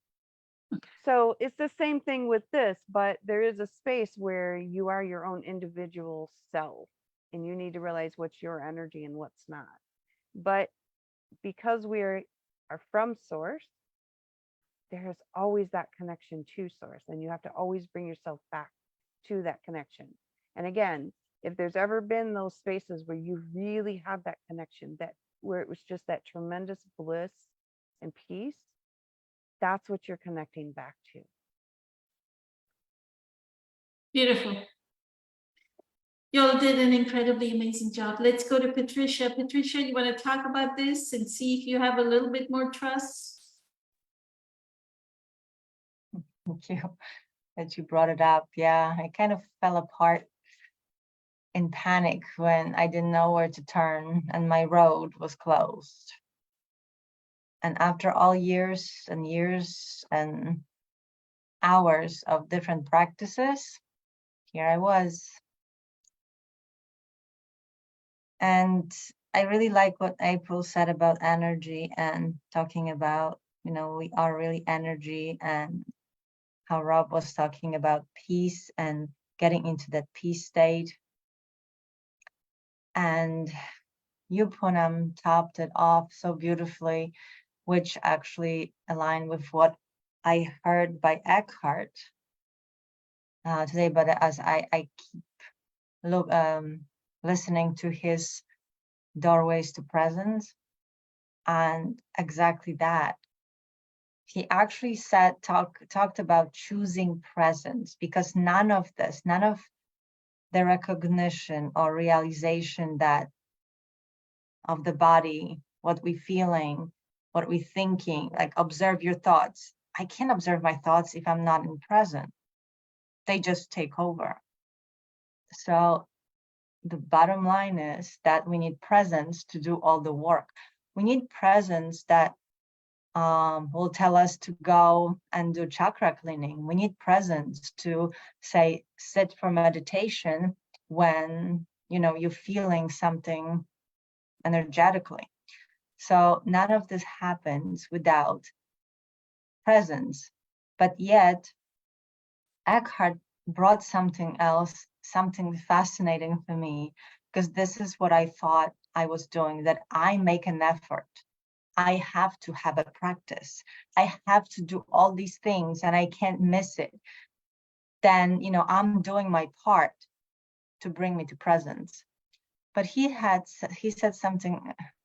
So it's the same thing with this, but there is a space where you are your own individual self and you need to realize what's your energy and what's not. But because are from source, there's always that connection to source, and you have to always bring yourself back to that connection. And again, if there's ever been those spaces where you really have that connection, that where it was just that tremendous bliss and peace, that's what you're connecting back to. Beautiful. You all did an incredibly amazing job. Let's go to Patricia. Patricia, you want to talk about this and see if you have a little bit more trust? Thank you that you brought it up. Yeah, I kind of fell apart in panic when I didn't know where to turn and my road was closed. And after all years and years and hours of different practices, here I was. And I really like what April said about energy and talking about, we are really energy, and how Rob was talking about peace and getting into that peace state. And you, Poonam, topped it off so beautifully, which actually aligned with what I heard by Eckhart today. But as I keep listening to his doorways to presence, and exactly that, he actually talked about choosing presence, because none of the recognition or realization that of the body, what we feeling, what we thinking, like observe your thoughts. I can't observe my thoughts if I'm not in present. They just take over. So the bottom line is that we need presence to do all the work. We need presence that will tell us to go and do chakra cleaning. We need presence to say, sit for meditation when, you're feeling something energetically. So none of this happens without presence. But yet, Eckhart brought something else, something fascinating for me, because this is what I thought I was doing, that I make an effort. I have to have a practice. I have to do all these things and I can't miss it. Then, I'm doing my part to bring me to presence. But he said something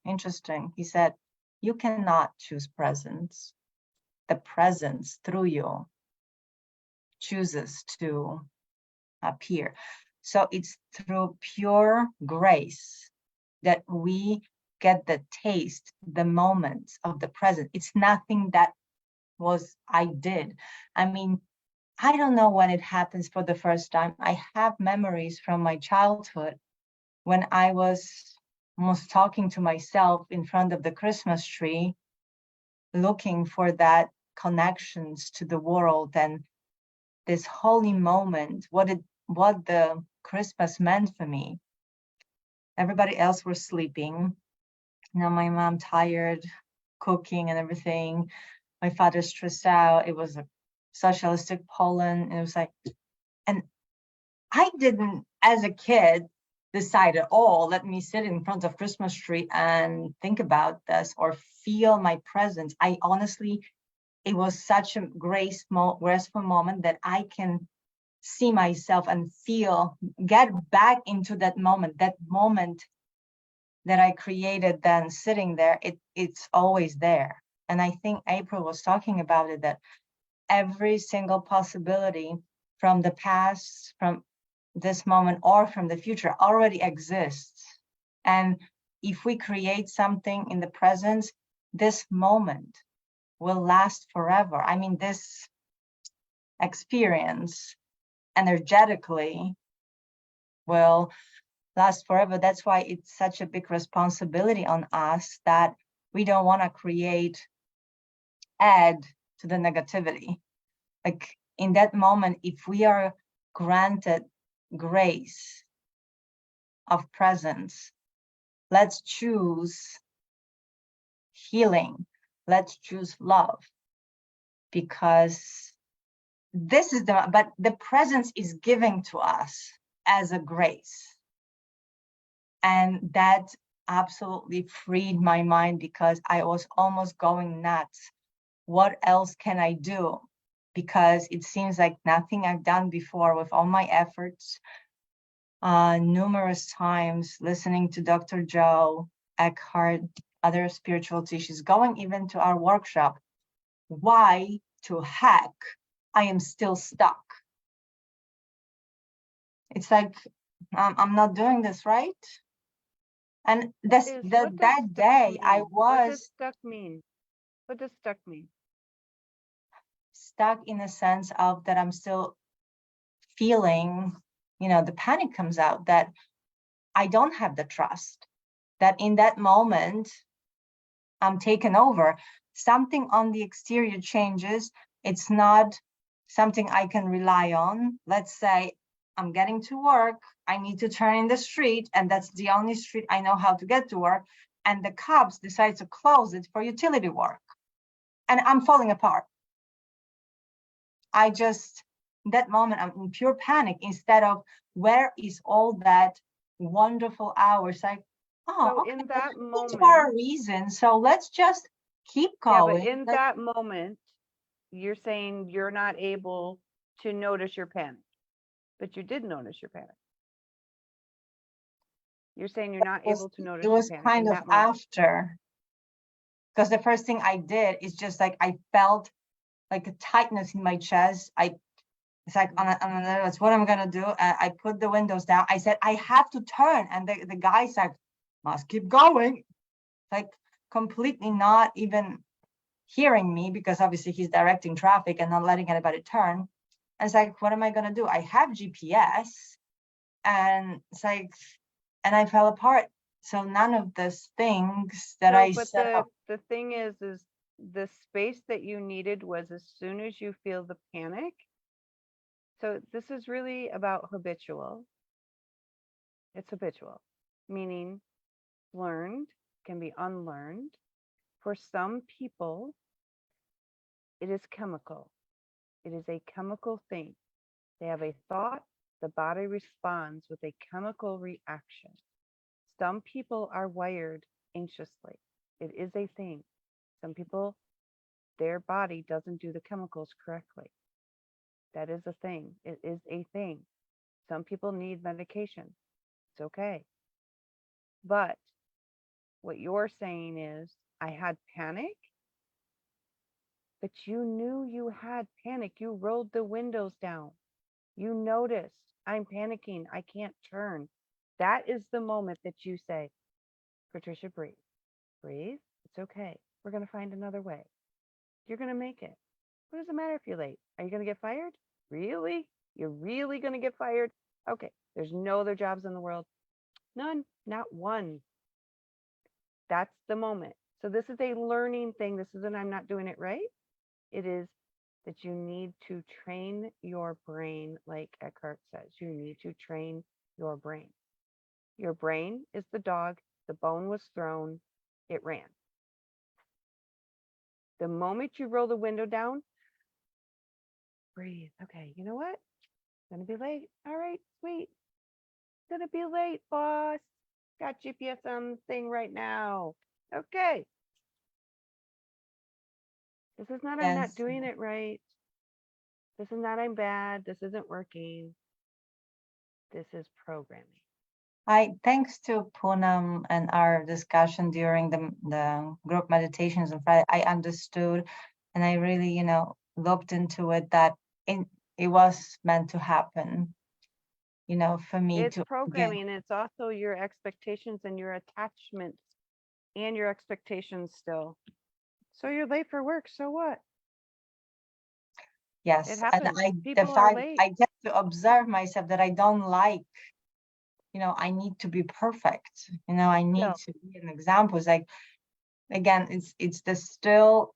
interesting. He said, you cannot choose presence. The presence through you chooses to appear. So it's through pure grace that we get the taste, the moments of the present. It's nothing that I did. I mean, I don't know when it happens for the first time. I have memories from my childhood when I was almost talking to myself in front of the Christmas tree, looking for that connections to the world and this holy moment, what the Christmas meant for me. Everybody else was sleeping. My mom tired, cooking and everything. My father stressed out. It was a socialistic Poland. And it was like, and I didn't, as a kid, decide at all, let me sit in front of Christmas tree and think about this or feel my presence. I honestly, it was such a graceful moment that I can see myself and feel, get back into that moment that I created then sitting there, it's always there. And I think April was talking about it, that every single possibility from the past, from this moment, or from the future already exists. And if we create something in the present, this moment will last forever. I mean, this experience energetically will last forever. That's why it's such a big responsibility on us, that we don't want to add to the negativity. Like in that moment, if we are granted grace of presence, let's choose healing, let's choose love, because but the presence is given to us as a grace. And that absolutely freed my mind, because I was almost going nuts. What else can I do? Because it seems like nothing I've done before, with all my efforts, numerous times listening to Dr. Joe Eckhart, other spiritual teachers, going even to our workshop. Why to heck I am still stuck? It's like, I'm not doing this right. And that day I What does was stuck mean? What does stuck mean? stuck in a sense of that I'm still feeling, the panic comes out, that I don't have the trust, that in that moment I'm taken over. Something on the exterior changes. It's not something I can rely on. Let's say I'm getting to work, I need to turn in the street, and that's the only street I know how to get to work. And the cops decide to close it for utility work. And I'm falling apart. In that moment, I'm in pure panic, instead of where is all that wonderful hours? Like, So okay, in that it's for a moment, reason. So let's just keep yeah, going. but in that moment, you're saying you're not able to notice your panic, but you did notice your panic. You're saying you're not able to notice It your was panic kind in of that moment. after, because the first thing I did is just like, I felt like a tightness in my chest. It's like, that's what I'm gonna do. I put the windows down. I said, I have to turn. And the guy said, must keep going. Like completely not even hearing me, because obviously he's directing traffic and not letting anybody turn. And it's like, what am I gonna do? I have GPS. And it's like, and I fell apart. So none of these things that I But set up. the thing is the space that you needed was as soon as you feel the panic. So this is really about habitual. It's habitual, meaning learned can be unlearned. For some people, it is chemical. It is a chemical thing. They have a thought, the body responds with a chemical reaction. Some people are wired anxiously. It is a thing. Some people, their body doesn't do the chemicals correctly. That is a thing. It is a thing. Some people need medication. It's okay. But what you're saying is, I had panic, but you knew you had panic. You rolled the windows down. You noticed, I'm panicking. I can't turn. That is the moment that you say, Patricia, breathe. Breathe. It's okay. We're going to find another way. You're going to make it. What does it matter if you're late? Are you going to get fired? Really? You're really going to get fired? Okay. There's no other jobs in the world. None. Not one. That's the moment. So this is a learning thing. This isn't, I'm not doing it right. It is that you need to train your brain, like Eckhart says. You need to train your brain. Your brain is the dog. The bone was thrown. It ran. The moment you roll the window down, breathe. Okay, you know what? Gonna be late. All right, sweet. Gonna be late, boss. Got GPS on the thing right now. Okay. This is not I'm not Yes. doing it right. This is not I'm bad. This isn't working. This is programming. Thanks to Poonam and our discussion during the group meditations on Friday, I understood and I really, looked into it that it was meant to happen, for me It's to again, programming. It's also your expectations and your attachments and your expectations still. So you're late for work. So what? yes. It And happens. the People are fact late. I get to observe myself that I don't like, I need to be perfect, I need No. to be an example. It's like, again, it's the still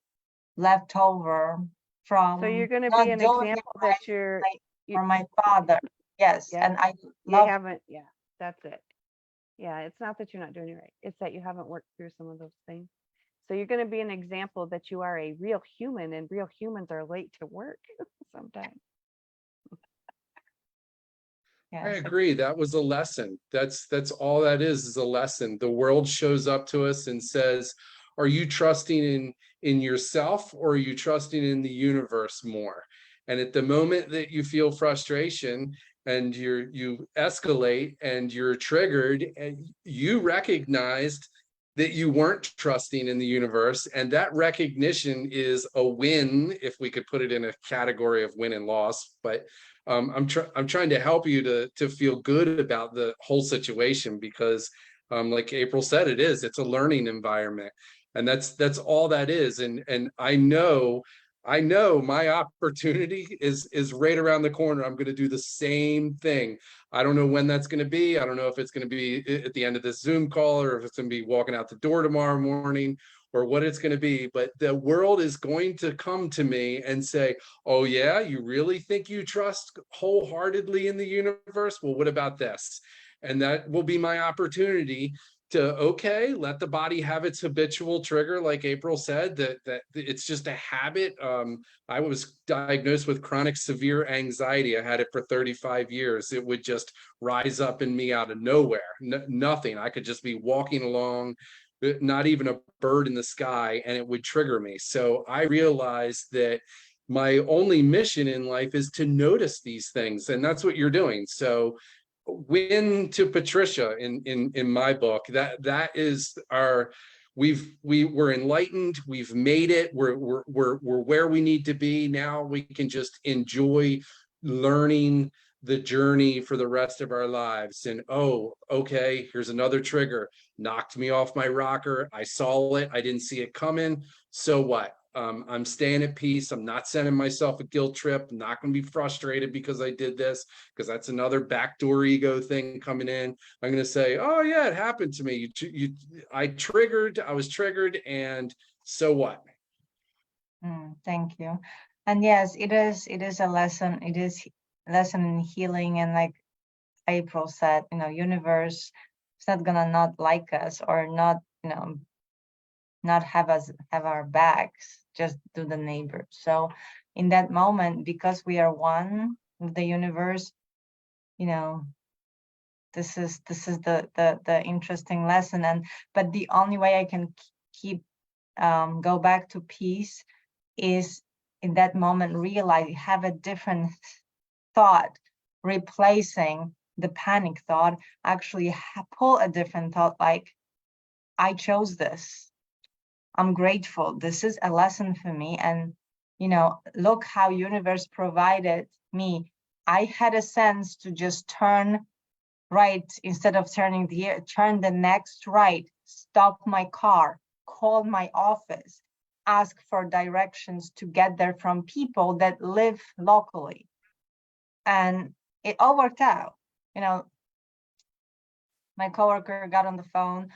leftover from So you're going to not be an doing it example right that you're, you, for my father. Yes, yeah, and I you love haven't. Yeah, that's it. Yeah, it's not that you're not doing it right. It's that you haven't worked through some of those things. So you're going to be an example that you are a real human, and real humans are late to work sometimes. I yes. agree. That was a lesson. That's all that is a lesson. The world shows up to us and says, are you trusting in yourself, or are you trusting in the universe more? And at the moment that you feel frustration and you escalate and you're triggered, and you recognized that you weren't trusting in the universe, and that recognition is a win, if we could put it in a category of win and loss. But I'm trying to help you to feel good about the whole situation, because like April said, it's a learning environment, and that's all that is. And I know my opportunity is right around the corner. I'm going to do the same thing. I don't know when that's going to be. I don't know if it's going to be at the end of this Zoom call, or if it's going to be walking out the door tomorrow morning, or what it's going to be. But the world is going to come to me and say, oh yeah, you really think you trust wholeheartedly in the universe? Well, what about this? And that will be my opportunity to, okay, let the body have its habitual trigger, like April said, that it's just a habit. I was diagnosed with chronic severe anxiety. I had it for 35 years. It would just rise up in me out of nowhere. Nothing. I could just be walking along, not even a bird in the sky, and it would trigger me. So I realized that my only mission in life is to notice these things, and that's what you're doing. So win to Patricia in my book. That is our, we're enlightened, we've made it, we're where we need to be. Now we can just enjoy learning the journey for the rest of our lives. And oh, okay, here's another trigger, knocked me off my rocker. I saw it, I didn't see it coming. So what? I'm staying at peace. I'm not sending myself a guilt trip. I'm not going to be frustrated because I did this, because that's another backdoor ego thing coming in. I'm going to say, oh yeah, it happened to me. I was triggered, and so what? Thank you. And yes, it is a lesson. It is a lesson in healing. And like April said, universe is not gonna not like us, or not, not have our backs, just do the neighbor. So in that moment, because we are one with the universe, this is the interesting lesson. But the only way I can keep go back to peace is in that moment realize, have a different thought, replacing the panic thought, actually pull a different thought, like, I chose this, I'm grateful, this is a lesson for me. And look how universe provided me. I had a sense to just turn right instead of turn the next right, stop my car, call my office, ask for directions to get there from people that live locally. And it all worked out. My coworker got on the phone,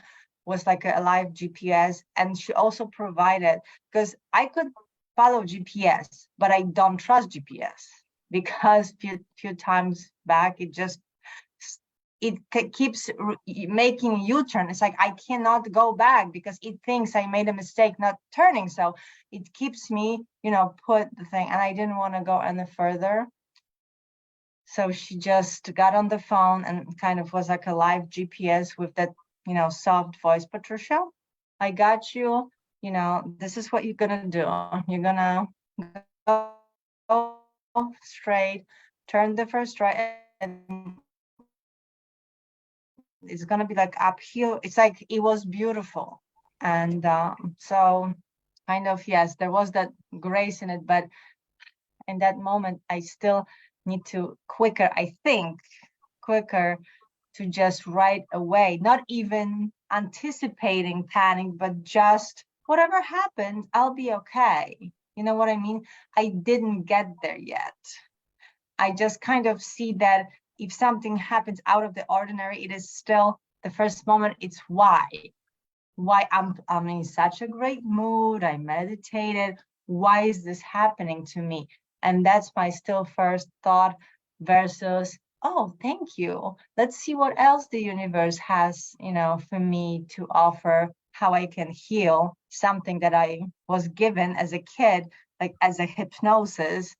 was like a live GPS, and she also provided, because I could follow GPS, but I don't trust GPS, because few times back, it just keeps making U-turn. It's like I cannot go back because it thinks I made a mistake not turning. So it keeps me, put the thing, and I didn't want to go any further. So she just got on the phone and kind of was like a live GPS with that, soft voice. Patricia, I got you. This is what you're gonna do. You're gonna go straight, turn the first right, and it's gonna be like uphill. It's like it was beautiful. And so kind of, yes, there was that grace in it, but in that moment I still need to quicker to just right away, not even anticipating panic, but just whatever happens, I'll be okay. You know what I mean? I didn't get there yet. I just kind of see that if something happens out of the ordinary, it is still the first moment. It's why I'm in such a great mood. I meditated. Why is this happening to me? And that's my still first thought versus, oh, thank you. Let's see what else the universe has, for me to offer, how I can heal something that I was given as a kid, like as a hypnosis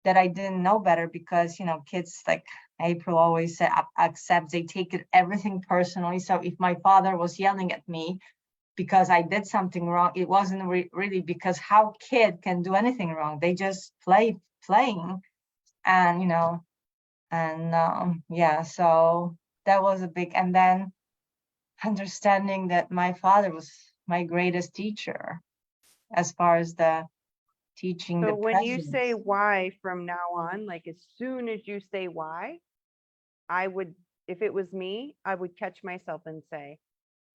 that I didn't know better because, kids, like April always said, accept, they take everything personally. So if my father was yelling at me because I did something wrong, it wasn't really because how kid can do anything wrong. They just playing and, yeah, so that was a big, and then understanding that my father was my greatest teacher as far as the teaching. So the when you presence. say why from now on, like as soon as you say why, I would, if it was me, I would catch myself and say,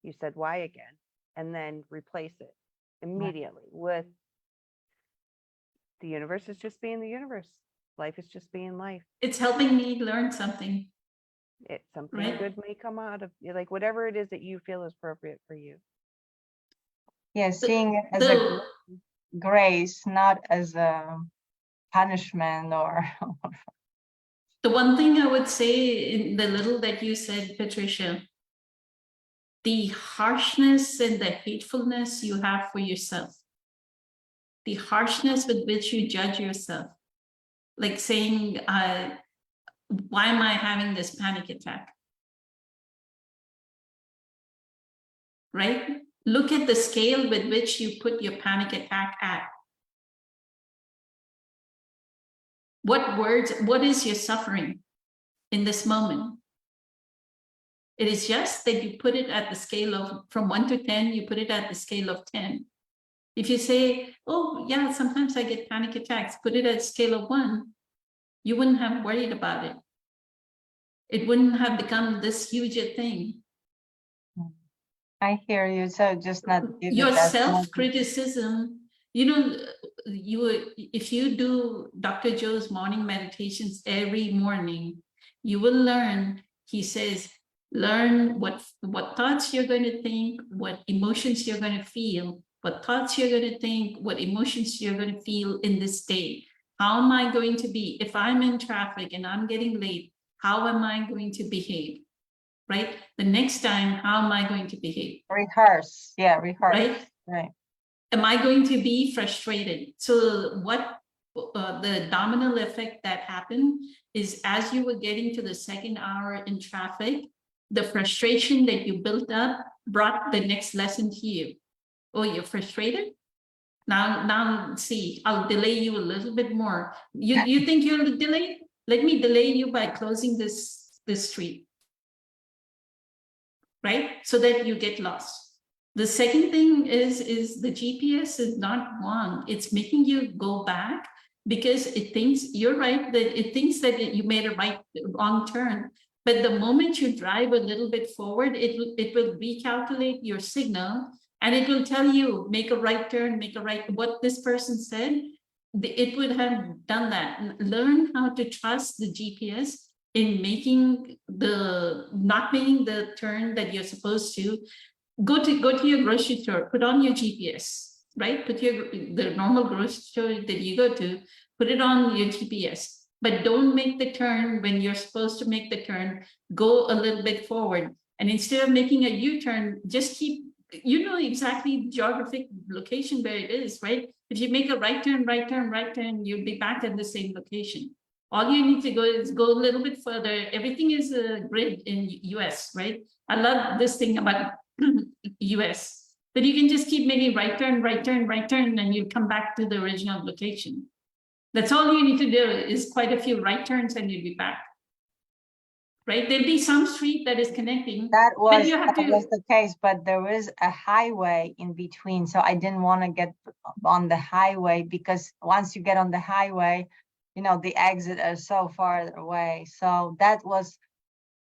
you said why again, and then replace it immediately with the universe is just being the universe. Life is just being life. It's helping me learn something. Something Right. good may come out of, like, whatever it is that you feel is appropriate for you. Yeah, seeing it as a grace, not as a punishment or The one thing I would say in the little that you said, Patricia, the harshness and the hatefulness you have for yourself, the harshness with which you judge yourself, like saying, why am I having this panic attack? Right? Look at the scale with which you put your panic attack at. What is your suffering in this moment? It is just that you put it at the scale of, from 1 to 10, you put it at the scale of 10. If you say, oh yeah, sometimes I get panic attacks, put it at a scale of 1, you wouldn't have worried about it. It wouldn't have become this huge a thing. I hear you. So just not give Your it that self-criticism, if you do Dr. Joe's morning meditations every morning, you will learn, he says, learn what thoughts you're going to think, what emotions you're going to feel, what thoughts you're going to think, what emotions you're going to feel in this day. How am I going to be? If I'm in traffic and I'm getting late, how am I going to behave? Right? The next time, how am I going to behave? rehearse. Yeah, rehearse. Right? Am I going to be frustrated? So what the domino effect that happened is as you were getting to the second hour in traffic, the frustration that you built up brought the next lesson to you. Oh, you're frustrated? Now see, I'll delay you a little bit more. You think you'll delay? Let me delay you by closing this street. Right? So that you get lost. The second thing is the GPS is not wrong. It's making you go back because it thinks you're right, that it thinks that you made a wrong turn. But the moment you drive a little bit forward, it will recalculate your signal and it will tell you, make a right turn, make a right, what this person said, it would have done that. Learn how to trust the GPS in not making the turn that you're supposed to. Go to your grocery store, put on your GPS, right? Put the normal grocery store that you go to, put it on your GPS. but don't make the turn when you're supposed to make the turn. Go a little bit forward. And instead of making a U-turn, just keep, you know exactly geographic location where it is, right? If you make a right turn, right turn, right turn, you'll be back at the same location. All you need to go is go a little bit further. Everything is a grid in US, right? I love this thing about US, but you can just keep making right turn, right turn, right turn, and you come back to the original location. That's all you need to do is quite a few right turns and you'll be back. Right? There'll be some street that is connecting. That was, you have that was to- the case, but there is a highway in between, so I didn't want to get on the highway, because once you get on the highway, you know, the exit is so far away, so that was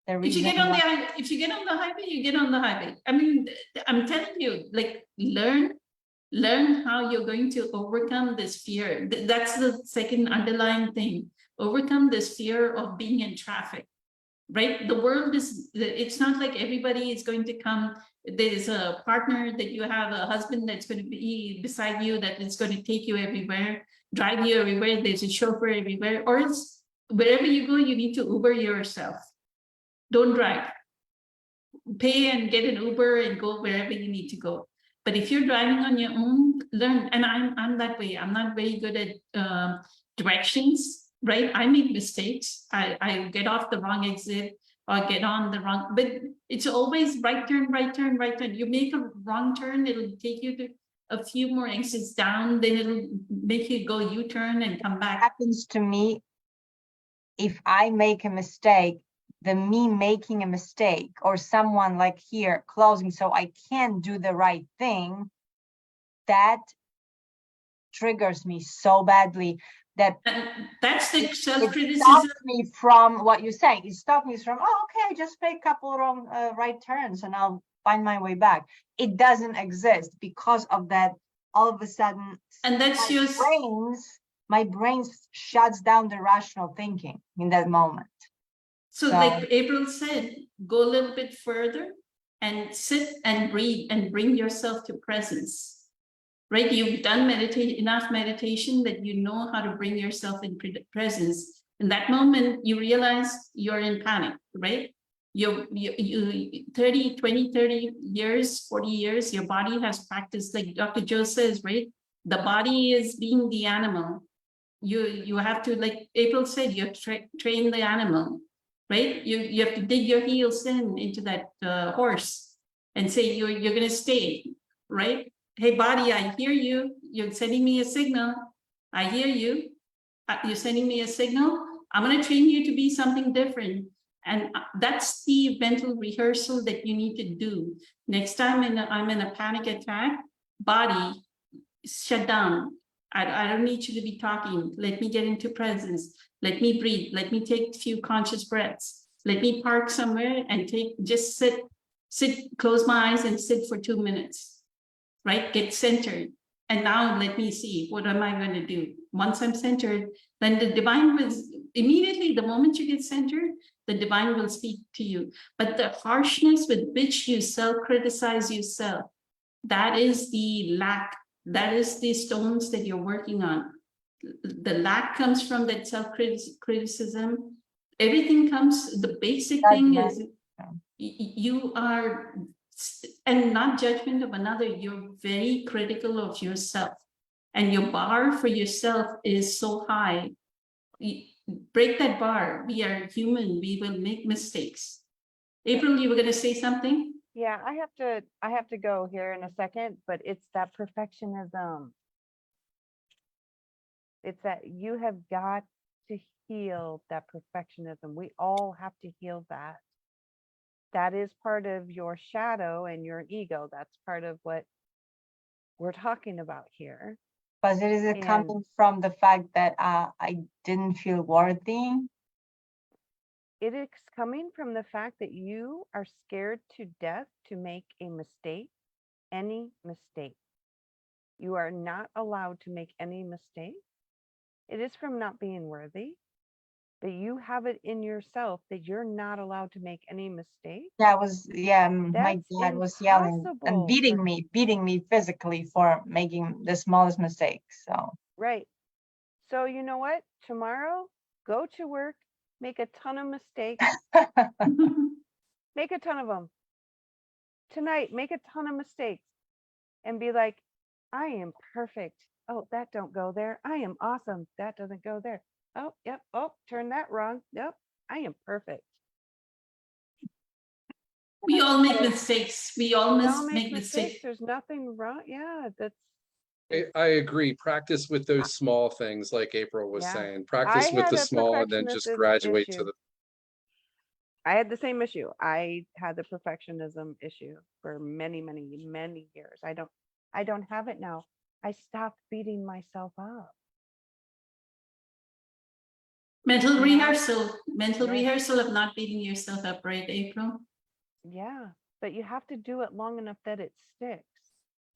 the If you reason. get on why- if you get on the highway, you get on the highway. I mean, I'm telling you, like, learn how you're going to overcome this fear. That's the second underlying thing. Overcome this fear of being in traffic. Right? The world is, it's not like everybody is going to come. There's a partner that you have, a husband that's going to be beside you, that is going to take you everywhere, drive you everywhere. There's a chauffeur everywhere, or it's wherever you go, you need to Uber yourself. Don't drive. Pay and get an Uber and go wherever you need to go. But if you're driving on your own, learn. And I'm that way. I'm not very good at directions. Right, I make mistakes. I get off the wrong exit or get on the wrong, but it's always right turn, right turn, right turn. You make a wrong turn, it'll take you to a few more exits down, then it'll make you go U-turn and come back. Happens to me if I make a mistake, the me making a mistake, or someone like here closing so I can't do the right thing, that triggers me so badly that And that's the it self-criticism. stops me from what you say. It stops me from, oh, okay, just make a couple wrong right turns and I'll find my way back. It doesn't exist because of that. All of a sudden, And that's your my brain shuts down the rational thinking in that moment. so like April said, go a little bit further and sit and breathe and bring yourself to presence. Right, you've done enough meditation that you know how to bring yourself in presence. In that moment, you realize you're in panic, right? You 30 years, 40 years, your body has practiced, like Dr. Joe says, right? The body is being the animal. You have to, like April said, you have to train the animal, right? You have to dig your heels into that horse and say you're gonna stay, right? Hey, body, I hear you. You're sending me a signal. I hear you. You're sending me a signal. I'm going to train you to be something different. And that's the mental rehearsal that you need to do. Next time I'm in a panic attack, body, shut down. I don't need you to be talking. Let me get into presence. Let me breathe. Let me take a few conscious breaths. Let me park somewhere and just sit, close my eyes and sit for 2 minutes. Right? Get centered. And now let me see, what am I going to do? Once I'm centered, then the divine will immediately, the moment you get centered, the divine will speak to you. But the harshness with which you self-criticize yourself, that is the lack. That is the stones that you're working on. The lack comes from that self-criticism. Everything comes, the basic thing is you are, and not judgment of another, you're very critical of yourself, and your bar for yourself is so high. Break that bar. We are human. We will make mistakes. April, you were going to say something? Yeah, I have to go here in a second, but it's that perfectionism. It's that you have got to heal that perfectionism. We all have to heal that. That is part of your shadow and your ego. That's part of what we're talking about here. But it is coming from the fact that I didn't feel worthy. It is coming from the fact that you are scared to death to make a mistake, any mistake. You are not allowed to make any mistake. It is from not being worthy, that you have it in yourself that you're not allowed to make any mistake. Yeah, my dad was yelling and beating me physically for making the smallest mistake. So right. So you know what? Tomorrow, go to work, make a ton of mistakes, make a ton of them. Tonight, make a ton of mistakes and be like, I am perfect. Oh, that don't go there. I am awesome. That doesn't go there. Oh, yep. Oh, turn that wrong. Yep. I am perfect. We all make mistakes. We all We all make make mistakes. There's nothing wrong. Yeah, that's I agree. Practice with those small things, like April was Yeah. saying. I Practice with had the a small and then just graduate to issue. the. I had the same issue. I had the perfectionism issue for many, many, many years. I don't have it now. I stopped beating myself up. mental Now- rehearsal, mental Yes. rehearsal of not beating yourself up, right, April? Yeah, but you have to do it long enough that it sticks.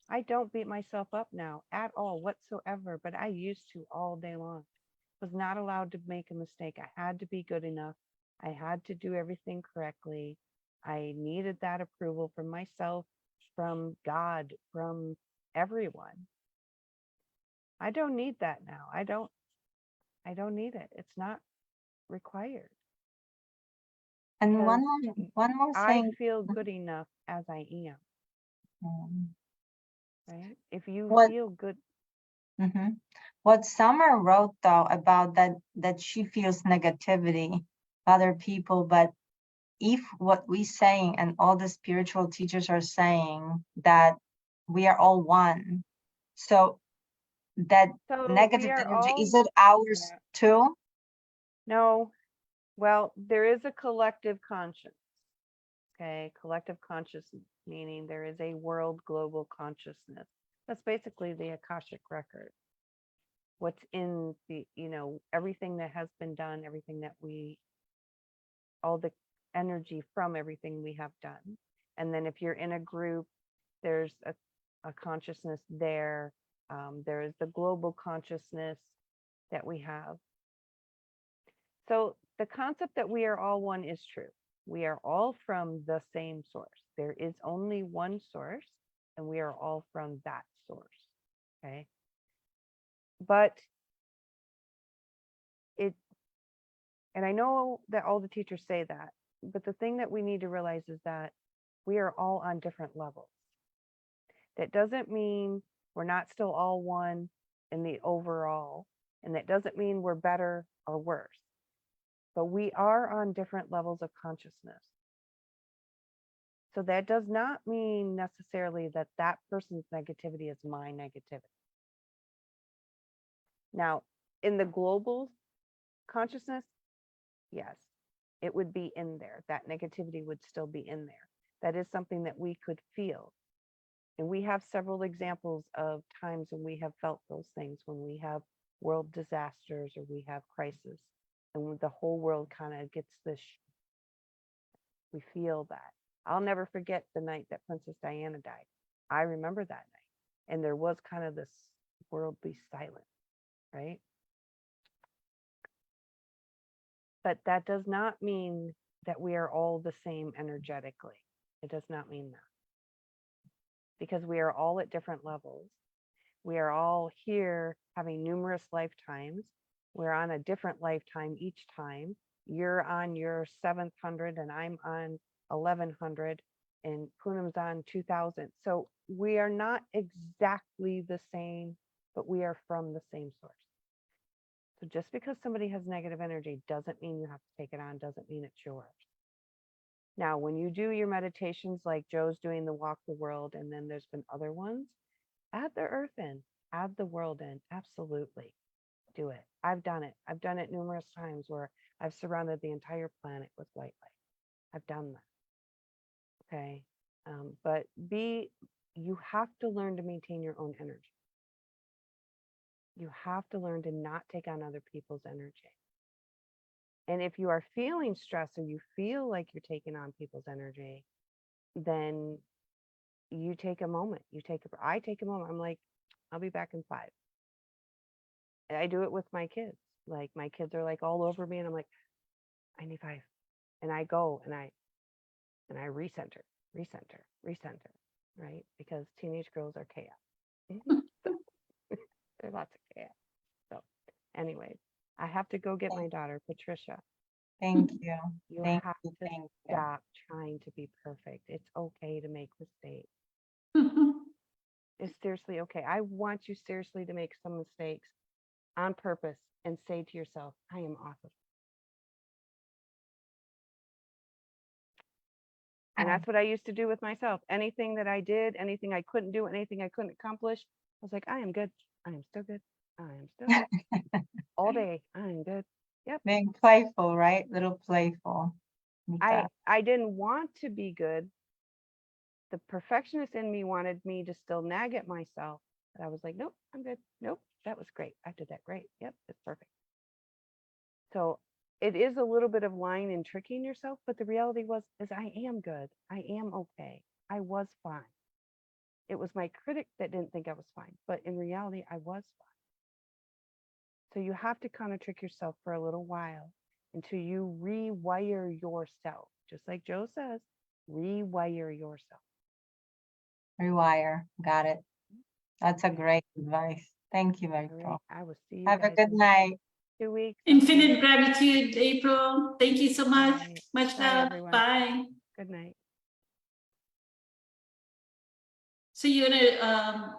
I don't beat myself up now at all whatsoever, but I used to all day long. Was not allowed to make a mistake. I had to be good enough. I had to do everything correctly. I needed that approval from myself, from God, from everyone. I don't need that now. I don't need it. It's not required. And Because one more I thing. feel good enough as I am, Mm, right? If you What- feel good, mhm. What Summer wrote though about that she feels negativity other people, but if what we saying and all the spiritual teachers are saying that we are all one, so that so negative we are energy, all, is it ours yeah. too? No, well, there is a collective conscience. Okay, collective consciousness, meaning there is a world global consciousness. That's basically the Akashic record. What's in the, everything that has been done, everything that all the energy from everything we have done. And then if you're in a group, there's a consciousness there. There is the global consciousness that we have. So the concept that we are all one is true. We are all from the same source. There is only one source, and we are all from that source. Okay. But and I know that all the teachers say that, but the thing that we need to realize is that we are all on different levels. That doesn't mean we're not still all one in the overall, and that doesn't mean we're better or worse, but we are on different levels of consciousness. So that does not mean necessarily that that person's negativity is my negativity. Now, in the global consciousness, yes, it would be in there. That negativity would still be in there. That is something that we could feel. And we have several examples of times when we have felt those things, when we have world disasters or we have crisis, and the whole world kind of gets this, we feel that. I'll never forget the night that Princess Diana died. I remember that night. And there was kind of this worldly silence, right? But that does not mean that we are all the same energetically. It does not mean that. Because we are all at different levels. We are all here having numerous lifetimes. We're on a different lifetime each time. You're on your 700 and I'm on 1100 and Poonam's on 2000. So we are not exactly the same, but we are from the same source. So just because somebody has negative energy doesn't mean you have to take it on, doesn't mean it's yours. Now, when you do your meditations, like Joe's doing the walk the world, and then there's been other ones, add the earth in, add the world in, absolutely. Do it. I've done it. I've done it numerous times where I've surrounded the entire planet with white light. I've done that. Okay. But you have to learn to maintain your own energy. You have to learn to not take on other people's energy. And if you are feeling stress or you feel like you're taking on people's energy, then you take a moment. I take a moment. I'm like, I'll be back in 5. And I do it with my kids. Like my kids are like all over me and I'm like, I need 5. And I go and I recenter, right? Because teenage girls are chaos. So, there's lots of chaos. So anyways, I have to go get my daughter, Patricia. Thank you. You Thank have you. to Thank you. stop trying to be perfect. It's okay to make mistakes. It's seriously okay. I want you seriously to make some mistakes on purpose and say to yourself, I am awesome. And Oh, that's what I used to do with myself. Anything that I did, anything I couldn't do, anything I couldn't accomplish, I was like, I am good. I am still good. I am still good. All day. I am good. Yep. being playful, right? Little playful. with that. I didn't want to be good. The perfectionist in me wanted me to still nag at myself. But I was like, nope, I'm good. Nope, that was great. I did that great. Yep, it's perfect. So it is a little bit of lying and tricking yourself, but the reality is I am good. I am okay. I was fine. It was my critic that didn't think I was fine, but in reality, I was fine. So you have to kind of trick yourself for a little while until you rewire yourself. Just like Joe says, rewire yourself. Rewire. Got it. That's a great advice. Thank you, All right, April. I will see you Have a guys good in night. 2 weeks. Infinite gratitude, April. Thank you so much. Right. Much Bye, love. everyone. Bye. Good night. So you're gonna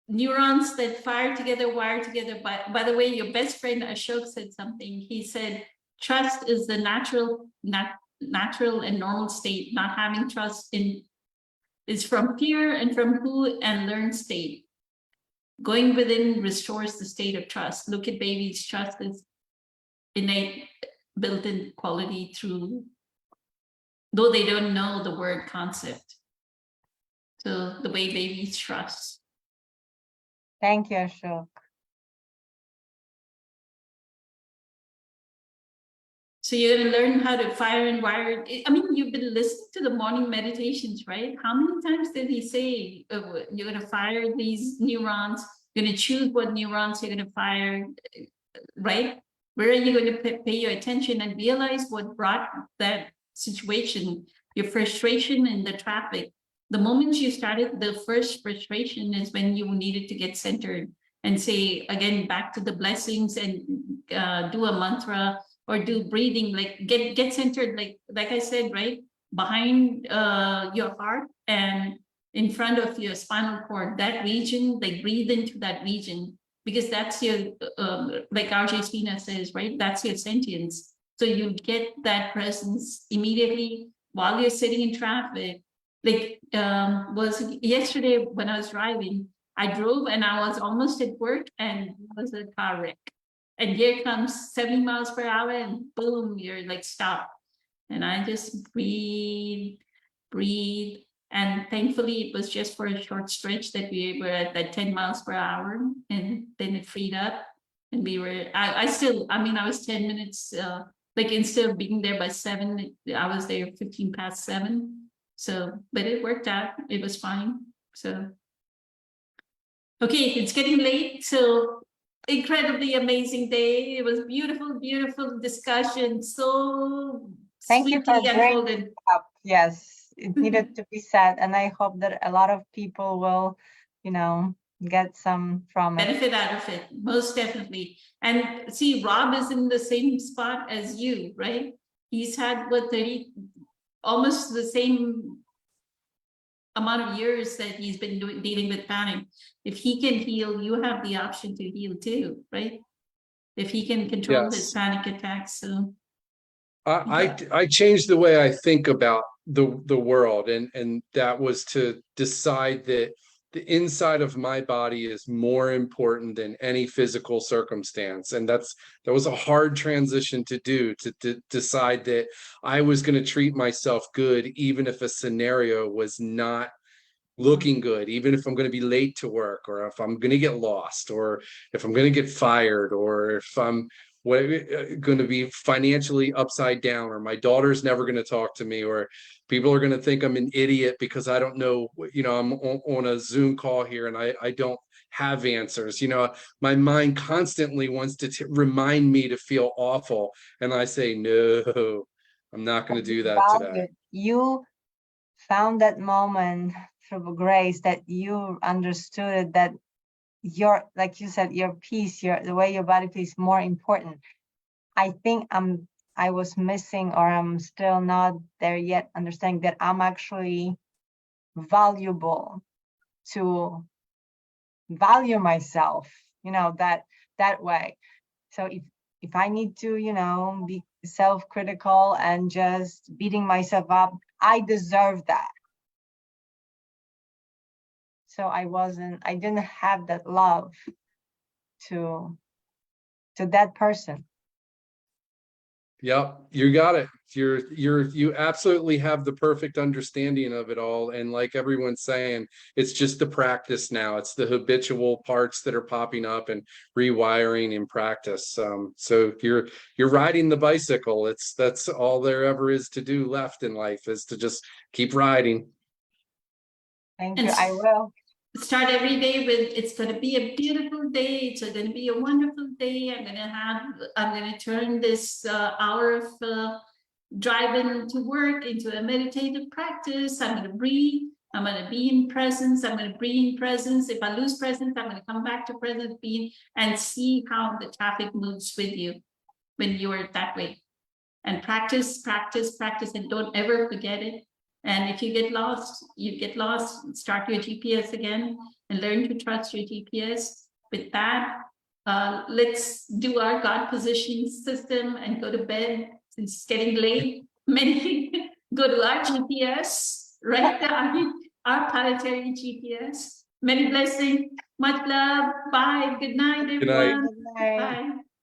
neurons that fire together, wire together. By the way, your best friend Ashok said something. He said trust is the natural and normal state. Not having trust is from fear and from who and learned state. Going within restores the state of trust. Look at babies. Trust is innate, built-in quality through, though they don't know the word concept. So the way babies trust. Thank you, Ashok. So you're going to learn how to fire and wire. I mean, you've been listening to the morning meditations, right? How many times did he say you're going to fire these neurons? You're going to choose what neurons you're going to fire, right? Where are you going to pay your attention and realize what brought that situation, your frustration in the traffic? The moment you started, the first frustration is when you needed to get centered and say, again, back to the blessings and do a mantra or do breathing, like get centered, like I said, right? Behind your heart and in front of your spinal cord, that region, like breathe into that region, because that's your, like RJ Spina says, right? That's your sentience. So you get that presence immediately while you're sitting in traffic. Like was yesterday when I was driving, I drove and I was almost at work and it was a car wreck. And here comes 70 miles per hour and boom, you're like stop. And I just breathe. And thankfully it was just for a short stretch that we were at that 10 miles per hour and then it freed up. And we were, I was 10 minutes, like instead of being there by 7, I was there 15 past 7. So, but it worked out, it was fine. So, okay, it's getting late. So incredibly amazing day. It was beautiful discussion. So Thank you for sweetly bringing unfolded. it up. Yes, it needed to be said. And I hope that a lot of people will, get some from it. Benefit out of it, most definitely. And see, Rob is in the same spot as you, right? He's had what 30, almost the same amount of years that he's been dealing with panic. If he can heal, you have the option to heal too, right? If he can control his Yes. panic attacks. So I changed the way I think about the world, and that was to decide that the inside of my body is more important than any physical circumstance. And that was a hard transition to do, to decide that I was going to treat myself good, even if a scenario was not looking good, even if I'm going to be late to work, or if I'm going to get lost, or if I'm going to get fired, or if I'm going to be financially upside down, or my daughter's never going to talk to me, or people are going to think I'm an idiot because I don't know, I'm on a Zoom call here and I don't have answers. My mind constantly wants to remind me to feel awful. And I say, no, I'm not going to do that today. You found that moment through grace that you understood that like you said, your peace, the way your body feels more important. I think I was missing, or I'm still not there yet, understanding that I'm actually valuable to value myself, that way. So if I need to, be self-critical and just beating myself up, I deserve that. So I didn't have that love to that person. Yep, you got it. You absolutely have the perfect understanding of it all. And like everyone's saying, it's just the practice now. It's the habitual parts that are popping up and rewiring in practice. So you're riding the bicycle. That's all there ever is to do left in life, is to just keep riding. Thank And you. I will. Start every day with, it's going to be a beautiful day. It's going to be a wonderful day. I'm going to turn this hour of driving to work into a meditative practice. I'm going to breathe. I'm going to be in presence. I'm going to breathe in presence. If I lose presence, I'm going to come back to presence, be, and see how the traffic moves with you when you're that way. And practice, practice, practice, and don't ever forget it. And if you get lost, start your GPS again and learn to trust your GPS. With that, let's do our God positioning system and go to bed since it's getting late. Many go to our GPS, right? Our planetary GPS. Many blessings, much love. Bye. Good night, everyone. Good night. Good night. Bye.